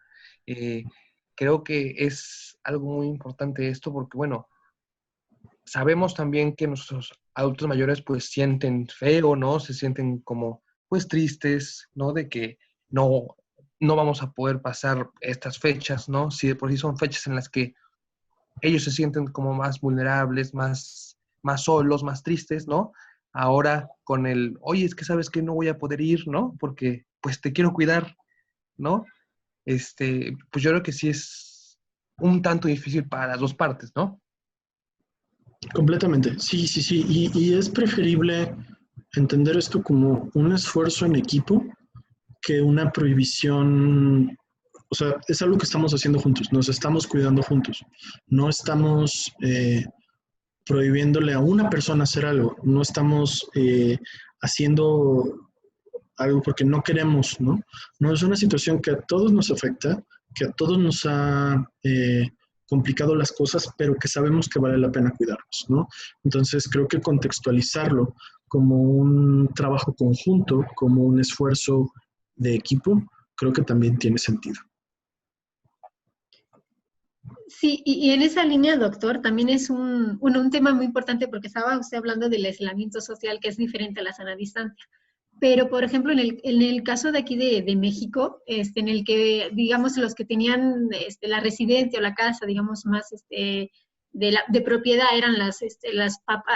Creo que es algo muy importante esto porque, bueno, sabemos también que nuestros adultos mayores pues sienten feo, ¿no? Se sienten como pues tristes, ¿no? De que no vamos a poder pasar estas fechas, ¿no? Si de por sí son fechas en las que ellos se sienten como más vulnerables, más solos, más tristes, ¿no? Ahora con oye, es que sabes que no voy a poder ir, ¿no? Porque pues te quiero cuidar, ¿no? Pues yo creo que sí es un tanto difícil para las dos partes, ¿no? Completamente, sí, sí, sí. Y es preferible entender esto como un esfuerzo en equipo que una prohibición. O sea, es algo que estamos haciendo juntos, nos estamos cuidando juntos. No estamos prohibiéndole a una persona hacer algo, no estamos haciendo algo porque no queremos, ¿no? No es una situación que a todos nos afecta, que a todos nos ha complicado las cosas, pero que sabemos que vale la pena cuidarnos, ¿no? Entonces creo que contextualizarlo como un trabajo conjunto, como un esfuerzo de equipo, creo que también tiene sentido. Sí, y en esa línea, doctor, también es un tema muy importante porque estaba usted hablando del aislamiento social, que es diferente a la sana distancia. Pero, por ejemplo, en el caso de aquí de México, en el que, digamos, los que tenían la residencia o la casa, digamos, más de propiedad eran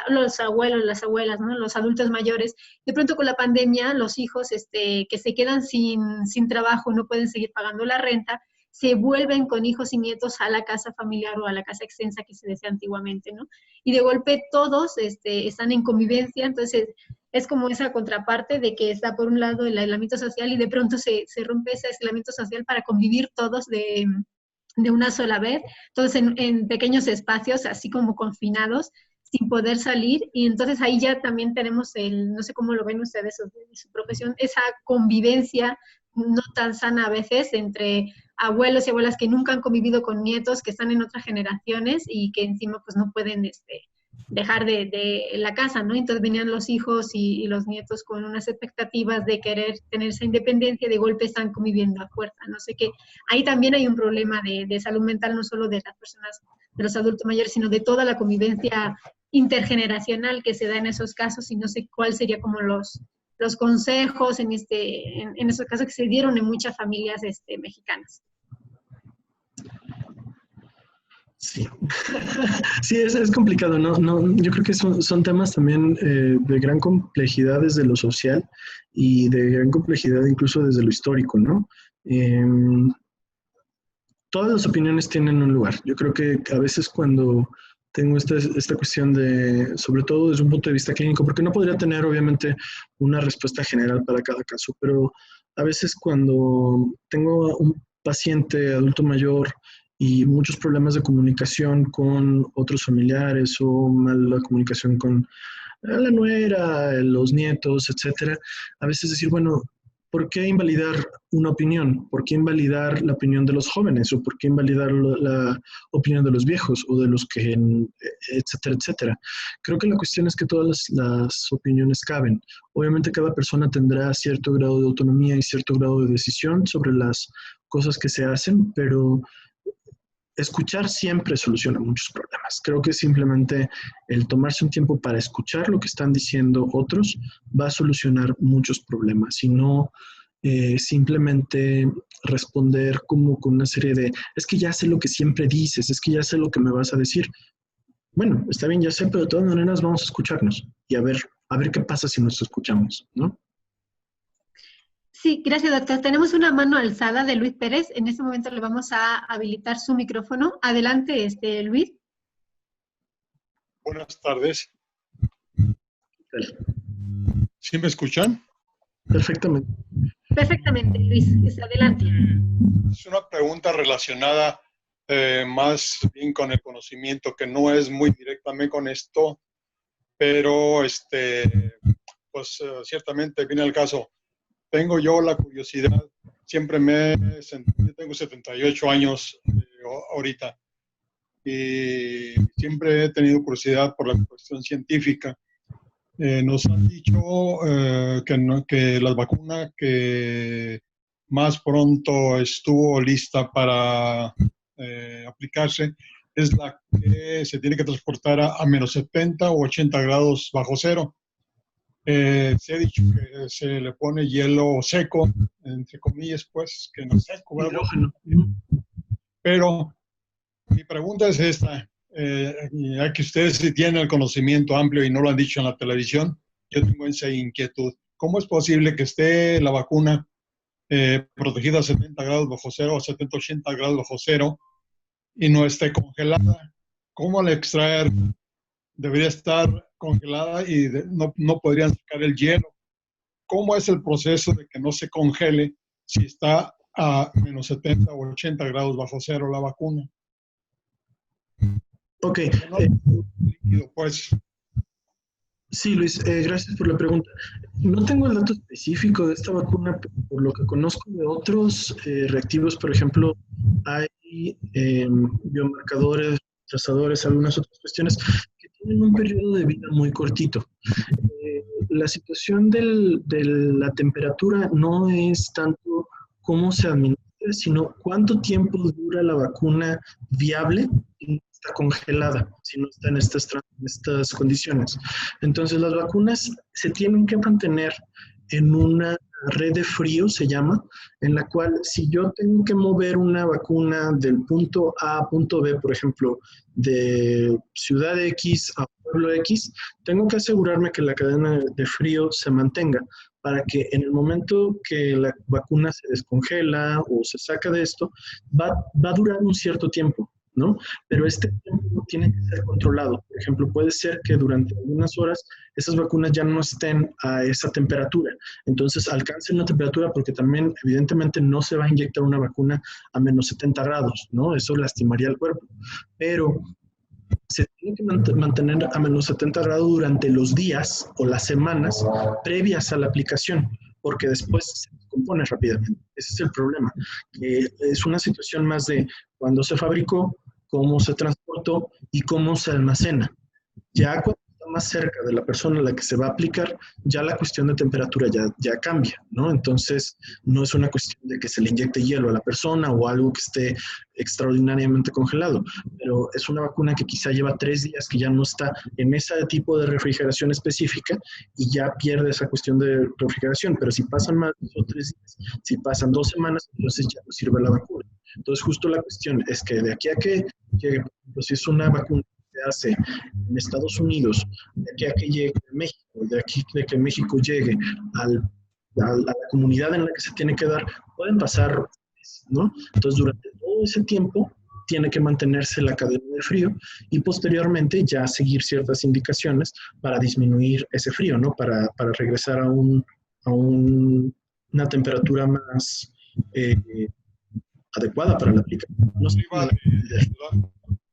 los abuelos, las abuelas, ¿no? Los adultos mayores. De pronto con la pandemia, los hijos que se quedan sin trabajo, no pueden seguir pagando la renta, se vuelven con hijos y nietos a la casa familiar o a la casa extensa que se decía antiguamente, ¿no? Y de golpe todos están en convivencia, entonces es como esa contraparte de que está por un lado el aislamiento social y de pronto se rompe ese aislamiento social para convivir todos de una sola vez, todos en pequeños espacios, así como confinados, sin poder salir, y entonces ahí ya también tenemos no sé cómo lo ven ustedes de su profesión, esa convivencia no tan sana a veces entre abuelos y abuelas que nunca han convivido con nietos, que están en otras generaciones y que encima pues no pueden dejar de la casa, ¿no? Entonces venían los hijos y los nietos con unas expectativas de querer tener esa independencia, de golpe están conviviendo a fuerza, no sé qué. Ahí también hay un problema de salud mental, no solo de las personas, de los adultos mayores, sino de toda la convivencia intergeneracional que se da en esos casos, y no sé cuál sería como los consejos en esos casos que se dieron en muchas familias mexicanas. Sí, sí, es complicado, ¿no? Yo creo que son temas también de gran complejidad desde lo social y de gran complejidad incluso desde lo histórico, ¿no? Todas las opiniones tienen un lugar. Yo creo que a veces cuando tengo esta cuestión sobre todo desde un punto de vista clínico, porque no podría tener obviamente una respuesta general para cada caso, pero a veces cuando tengo un paciente adulto mayor y muchos problemas de comunicación con otros familiares o mala comunicación con la nuera, los nietos, etcétera, a veces decir, bueno, ¿por qué invalidar una opinión? ¿Por qué invalidar la opinión de los jóvenes? ¿O por qué invalidar la opinión de los viejos o de los que, etcétera, etcétera? Creo que la cuestión es que todas las opiniones caben. Obviamente cada persona tendrá cierto grado de autonomía y cierto grado de decisión sobre las cosas que se hacen, pero escuchar siempre soluciona muchos problemas. Creo que simplemente el tomarse un tiempo para escuchar lo que están diciendo otros va a solucionar muchos problemas y no simplemente responder como con una serie de es que ya sé lo que siempre dices, es que ya sé lo que me vas a decir. Bueno, está bien, ya sé, pero de todas maneras vamos a escucharnos y a ver qué pasa si nos escuchamos, ¿no? Sí, gracias, doctor. Tenemos una mano alzada de Luis Pérez. En este momento le vamos a habilitar su micrófono. Adelante, Luis. Buenas tardes. ¿Sí me escuchan? Perfectamente. Perfectamente, Luis. Adelante. Es una pregunta relacionada más bien con el conocimiento, que no es muy directamente con esto, pero pues ciertamente viene al caso. Tengo yo la curiosidad, siempre yo tengo 78 años ahorita, y siempre he tenido curiosidad por la cuestión científica. Nos han dicho que la vacuna que más pronto estuvo lista para aplicarse es la que se tiene que transportar a menos 70 o 80 grados bajo cero. Se ha dicho que se le pone hielo seco, entre comillas, pues, que no es seco, ¿verdad? Pero mi pregunta es esta, ya que ustedes sí tienen el conocimiento amplio y no lo han dicho en la televisión, yo tengo esa inquietud. ¿Cómo es posible que esté la vacuna protegida a 70 grados bajo cero o 70, 80 grados bajo cero y no esté congelada? ¿Cómo al extraer debería estar congelada y no podrían sacar el hielo? ¿Cómo es el proceso de que no se congele si está a menos 70 o 80 grados bajo cero la vacuna? Ok. Líquido, pues. Sí, Luis, gracias por la pregunta. No tengo el dato específico de esta vacuna, pero por lo que conozco de otros reactivos, por ejemplo, hay biomarcadores, trazadores, algunas otras cuestiones que tienen un periodo de vida muy cortito. La situación de la temperatura no es tanto cómo se administra, sino cuánto tiempo dura la vacuna viable y no está congelada, si no está en estas condiciones. Entonces, las vacunas se tienen que mantener en una red de frío, se llama, en la cual si yo tengo que mover una vacuna del punto A a punto B, por ejemplo, de ciudad X a pueblo X, tengo que asegurarme que la cadena de frío se mantenga para que en el momento que la vacuna se descongela o se saca de esto, va a durar un cierto tiempo, ¿no? Pero este tiempo tiene que ser controlado. Por ejemplo, puede ser que durante algunas horas esas vacunas ya no estén a esa temperatura. Entonces, alcancen la temperatura porque también, evidentemente, no se va a inyectar una vacuna a menos 70 grados, ¿no? Eso lastimaría el cuerpo. Pero se tiene que mantener a menos 70 grados durante los días o las semanas previas a la aplicación, porque después se descompone rápidamente. Ese es el problema, que es una situación más de cuándo se fabricó, cómo se transportó y cómo se almacena. Ya cuando está más cerca de la persona a la que se va a aplicar, ya la cuestión de temperatura ya cambia, ¿no? Entonces, no es una cuestión de que se le inyecte hielo a la persona o algo que esté extraordinariamente congelado, pero es una vacuna que quizá lleva 3 días, que ya no está en ese tipo de refrigeración específica y ya pierde esa cuestión de refrigeración. Pero si pasan más de 3 días, si pasan 2 semanas, entonces ya no sirve la vacuna. Entonces, justo la cuestión es que de aquí a que llegue, por ejemplo, si es una vacuna que se hace en Estados Unidos, de aquí a que llegue a México, de aquí a que México llegue a la comunidad en la que se tiene que dar, pueden pasar, ¿no? Entonces, durante todo ese tiempo tiene que mantenerse la cadena de frío y posteriormente ya seguir ciertas indicaciones para disminuir ese frío, ¿no? Para regresar a una temperatura más adecuada para la aplicación. No sé,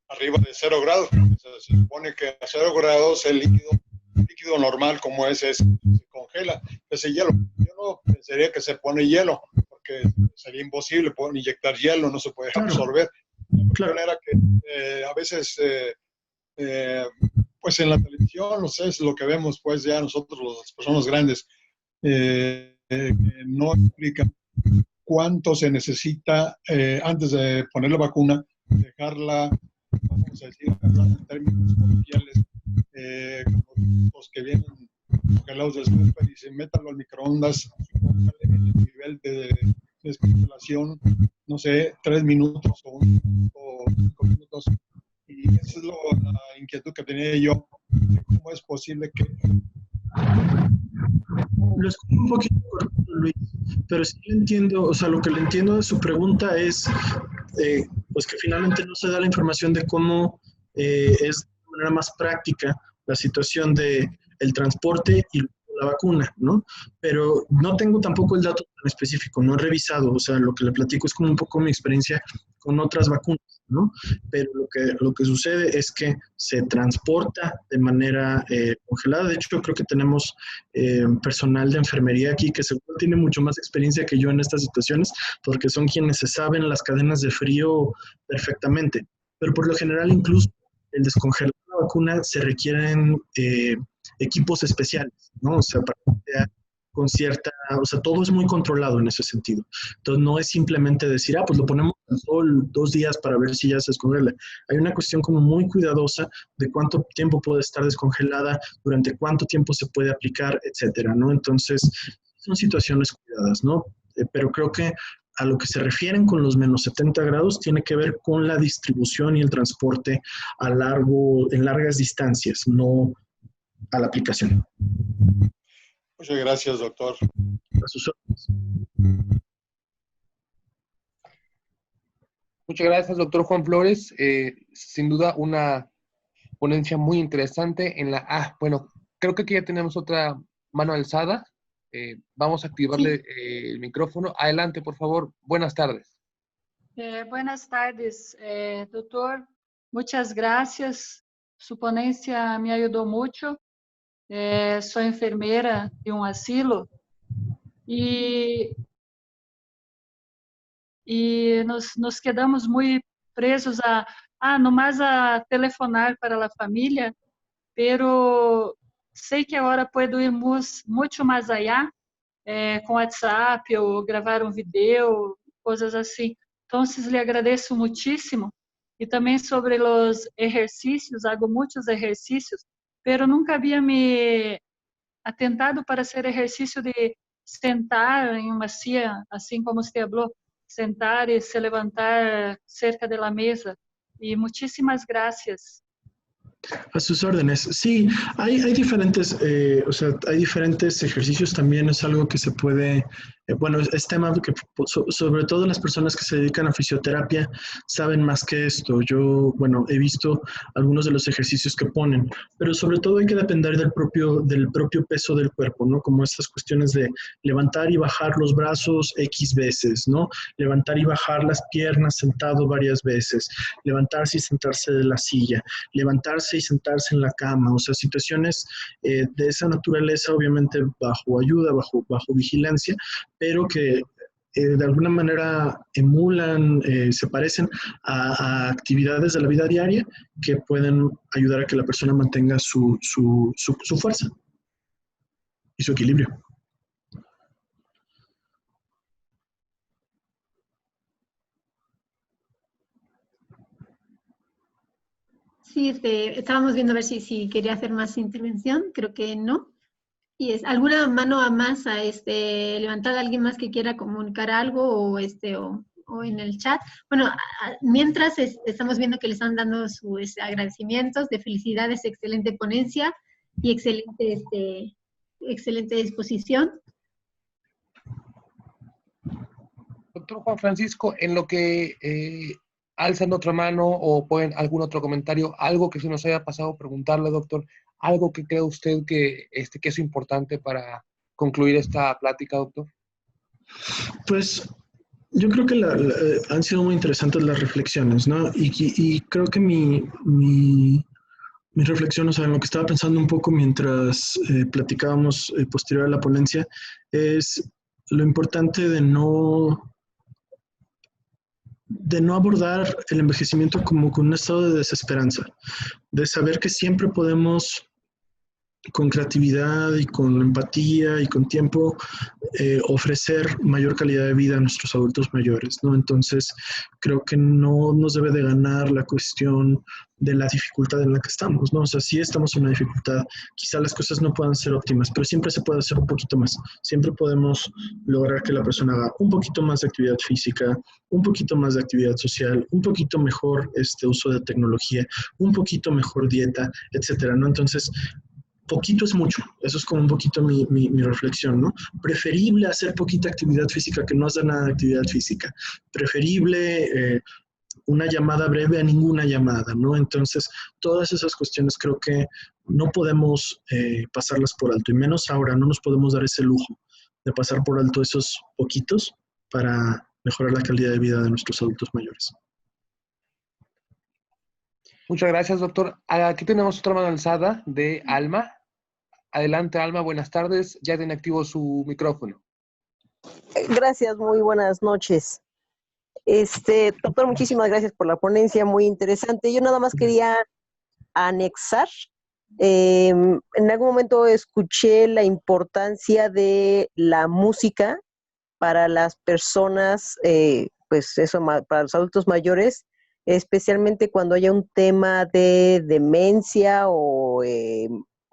arriba de 0 grados. Se supone que a 0 grados el líquido normal como ese se congela, ese hielo. Yo no pensaría que se pone hielo, porque sería imposible inyectar hielo, no se puede absorber. Claro. De manera que a veces, pues en la televisión, no sé, es lo que vemos, pues ya nosotros, las personas grandes, no explican cuánto se necesita antes de poner la vacuna, dejarla, vamos a decir, en términos coloquiales, los que vienen congelados del súper y se métanlo al microondas, el nivel de descongelación, no sé, 3 minutos o 5 minutos. Y esa es la inquietud que tenía yo, de cómo es posible que... Lo escucho un poquito corto, Luis, pero sí le entiendo, o sea, lo que le entiendo de su pregunta es, pues que finalmente no se da la información de cómo es de manera más práctica la situación de el transporte y la vacuna, ¿no? Pero no tengo tampoco el dato tan específico, no he revisado, o sea, lo que le platico es como un poco mi experiencia con otras vacunas, ¿no? Pero lo que sucede es que se transporta de manera congelada. De hecho, creo que tenemos personal de enfermería aquí que seguro tiene mucho más experiencia que yo en estas situaciones, porque son quienes se saben las cadenas de frío perfectamente. Pero por lo general, incluso el descongelar la vacuna se requieren equipos especiales, ¿no? O sea, para que sea con cierta, o sea, todo es muy controlado en ese sentido. Entonces no es simplemente decir, pues lo ponemos al sol 2 días para ver si ya se descongela. Hay una cuestión como muy cuidadosa de cuánto tiempo puede estar descongelada, durante cuánto tiempo se puede aplicar, etcétera, ¿no? Entonces, son situaciones cuidadas, ¿no? Pero creo que a lo que se refieren con los menos 70 grados tiene que ver con la distribución y el transporte en largas distancias, no a la aplicación. Muchas gracias, doctor. A sus órdenes. Muchas gracias, doctor Juan Flores. Sin duda una ponencia muy interesante en la... bueno, creo que aquí ya tenemos otra mano alzada. Vamos a activarle el micrófono. Adelante, por favor. Buenas tardes. Buenas tardes, doctor. Muchas gracias. Su ponencia me ayudó mucho. Soy enfermera de un asilo y nos quedamos muy presos nomás a telefonar para a família, pero sei que agora podemos muito mais allá, com WhatsApp ou gravar um vídeo, coisas assim. Então, lhe agradeço muitíssimo. E também sobre os exercícios, hago muitos exercícios, pero nunca havia me atentado para ser exercício de sentar em uma silla, assim como você falou, sentar e se levantar cerca de la mesa. Y muchísimas gracias. A sus órdenes. Sí, hay diferentes, o sea, hay diferentes ejercicios también, es algo que se puede, bueno, es tema que sobre todo las personas que se dedican a fisioterapia saben más que esto. Yo, bueno, he visto algunos de los ejercicios que ponen, pero sobre todo hay que depender del propio peso del cuerpo, ¿no? Como estas cuestiones de levantar y bajar los brazos X veces, ¿no? Levantar y bajar las piernas sentado varias veces, levantarse y sentarse de la silla, levantarse y sentarse en la cama, o sea, situaciones de esa naturaleza, obviamente bajo ayuda, bajo vigilancia, pero que de alguna manera emulan, se parecen a actividades de la vida diaria que pueden ayudar a que la persona mantenga su fuerza y su equilibrio. Sí, estábamos viendo a ver si quería hacer más intervención, creo que no. ¿Y es alguna mano a más levantar a alguien más que quiera comunicar algo o en el chat? Bueno, mientras estamos viendo que le están dando sus agradecimientos de felicidades, excelente ponencia y excelente disposición. Doctor Juan Francisco, en lo que alzan otra mano o ponen algún otro comentario, algo que se nos haya pasado preguntarle, doctor, algo que cree usted que es importante para concluir esta plática, doctor. Pues yo creo que han sido muy interesantes las reflexiones, ¿no? Y creo que mi reflexión, o sea, en lo que estaba pensando un poco mientras platicábamos posterior a la ponencia, es lo importante de no abordar el envejecimiento como con un estado de desesperanza, de saber que siempre podemos, con creatividad y con empatía y con tiempo, ofrecer mayor calidad de vida a nuestros adultos mayores, ¿no? Entonces, creo que no nos debe de ganar la cuestión de la dificultad en la que estamos, ¿no? O sea, sí estamos en una dificultad, quizá las cosas no puedan ser óptimas, pero siempre se puede hacer un poquito más. Siempre podemos lograr que la persona haga un poquito más de actividad física, un poquito más de actividad social, un poquito mejor uso de tecnología, un poquito mejor dieta, etcétera, ¿no? Entonces, poquito es mucho, eso es como un poquito mi reflexión, ¿no? Preferible hacer poquita actividad física que no hacer nada de actividad física. Preferible una llamada breve a ninguna llamada, ¿no? Entonces, todas esas cuestiones creo que no podemos pasarlas por alto, y menos ahora, no nos podemos dar ese lujo de pasar por alto esos poquitos para mejorar la calidad de vida de nuestros adultos mayores. Muchas gracias, doctor. Aquí tenemos otra mano alzada de Alma. Adelante, Alma, buenas tardes. Ya tiene activo su micrófono. Gracias, muy buenas noches. Doctor, muchísimas gracias por la ponencia, muy interesante. Yo nada más quería anexar En algún momento escuché la importancia de la música para las personas, pues eso, para los adultos mayores, especialmente cuando haya un tema de demencia o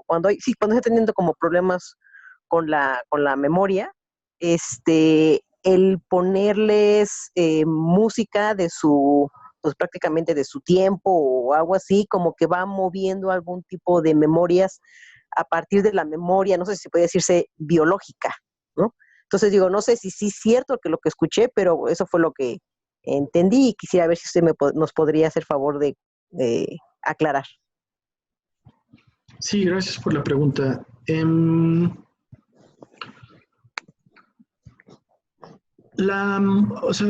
cuando está teniendo como problemas con la memoria, el ponerles música de pues prácticamente de su tiempo o algo así, como que va moviendo algún tipo de memorias a partir de la memoria, no sé si puede decirse biológica, ¿no? Entonces digo, no sé si sí es cierto que lo que escuché, pero eso fue lo que entendí y quisiera ver si usted nos podría hacer favor de aclarar. Sí, gracias por la pregunta. O sea,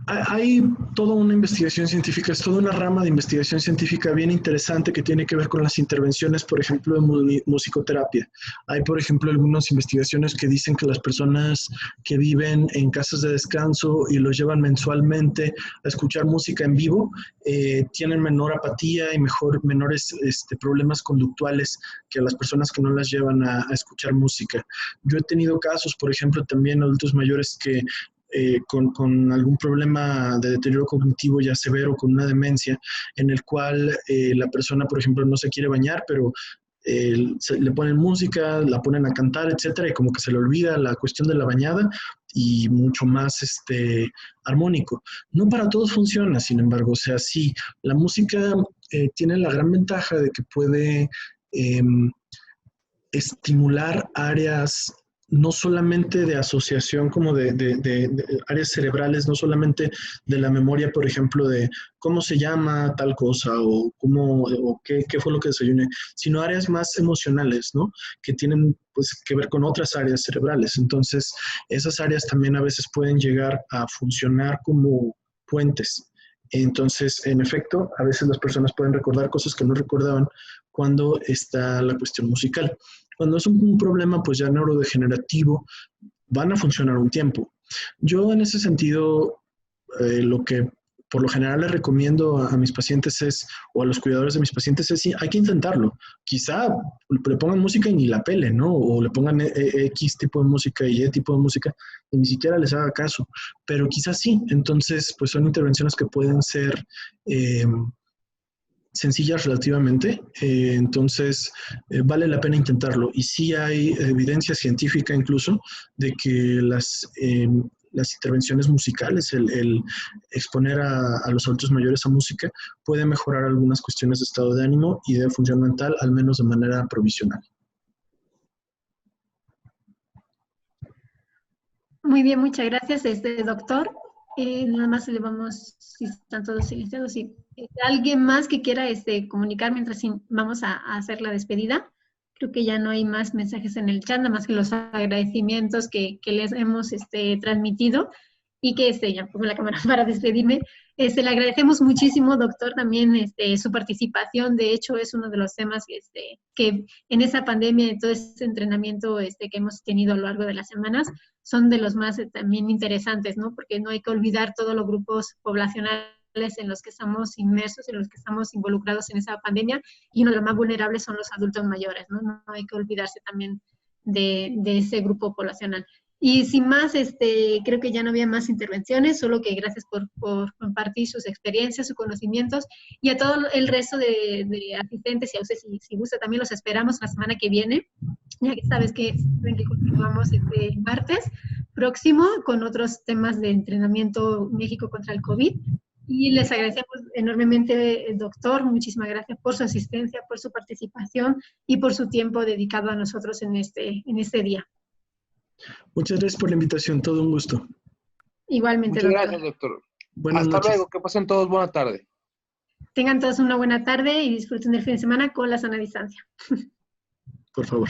hay toda una investigación científica, es toda una rama de investigación científica bien interesante que tiene que ver con las intervenciones, por ejemplo, de musicoterapia. Hay, por ejemplo, algunas investigaciones que dicen que las personas que viven en casas de descanso y los llevan mensualmente a escuchar música en vivo, tienen menor apatía y menores problemas conductuales que las personas que no las llevan a escuchar música. Yo he tenido casos, por ejemplo, también adultos mayores que con algún problema de deterioro cognitivo ya severo, con una demencia, en el cual la persona, por ejemplo, no se quiere bañar, pero le ponen música, la ponen a cantar, etcétera, y como que se le olvida la cuestión de la bañada y mucho más armónico. No para todos funciona, sin embargo, o sea, sí, la música tiene la gran ventaja de que puede estimular áreas no solamente de asociación como de áreas cerebrales, no solamente de la memoria, por ejemplo, de cómo se llama tal cosa o qué fue lo que desayuné, sino áreas más emocionales, ¿no? Que tienen pues que ver con otras áreas cerebrales. Entonces, esas áreas también a veces pueden llegar a funcionar como puentes. Entonces, en efecto, a veces las personas pueden recordar cosas que no recordaban cuando está la cuestión musical. Cuando es un problema pues ya neurodegenerativo, van a funcionar un tiempo. Yo en ese sentido, lo que por lo general le recomiendo a mis pacientes o a los cuidadores de mis pacientes sí, hay que intentarlo. Quizá le pongan música y ni la pelen, ¿no? O le pongan X tipo de música y Y tipo de música y ni siquiera les haga caso. Pero quizás sí. Entonces, pues son intervenciones que pueden ser sencillas relativamente, entonces vale la pena intentarlo. Y sí hay evidencia científica incluso de que las intervenciones musicales, el exponer a los adultos mayores a música, puede mejorar algunas cuestiones de estado de ánimo y de función mental, al menos de manera provisional. Muy bien, muchas gracias, doctor. Nada más le vamos, si están todos silenciados, si alguien más que quiera comunicar mientras vamos a hacer la despedida. Creo que ya no hay más mensajes en el chat, nada más que los agradecimientos que les hemos transmitido y que ya pongo la cámara para despedirme. Le agradecemos muchísimo, doctor, también su participación. De hecho, es uno de los temas que en esa pandemia, en todo este entrenamiento que hemos tenido a lo largo de las semanas, son de los más también interesantes, ¿no? Porque no hay que olvidar todos los grupos poblacionales en los que estamos inmersos, en los que estamos involucrados en esa pandemia, y uno de los más vulnerables son los adultos mayores, ¿no? No hay que olvidarse también de ese grupo poblacional. Y sin más, creo que ya no había más intervenciones, solo que gracias por compartir sus experiencias, sus conocimientos, y a todo el resto de asistentes, y a usted si gusta también los esperamos la semana que viene, ya que sabes que continuamos martes próximo con otros temas de entrenamiento México contra el COVID. Y les agradecemos enormemente, doctor, muchísimas gracias por su asistencia, por su participación y por su tiempo dedicado a nosotros en este día. Muchas gracias por la invitación, todo un gusto. Igualmente, muchas doctor. Gracias, doctor. Buenas Hasta noches. luego, que pasen todos buena tarde. Tengan todos una buena tarde y disfruten del fin de semana con la sana distancia. Por favor.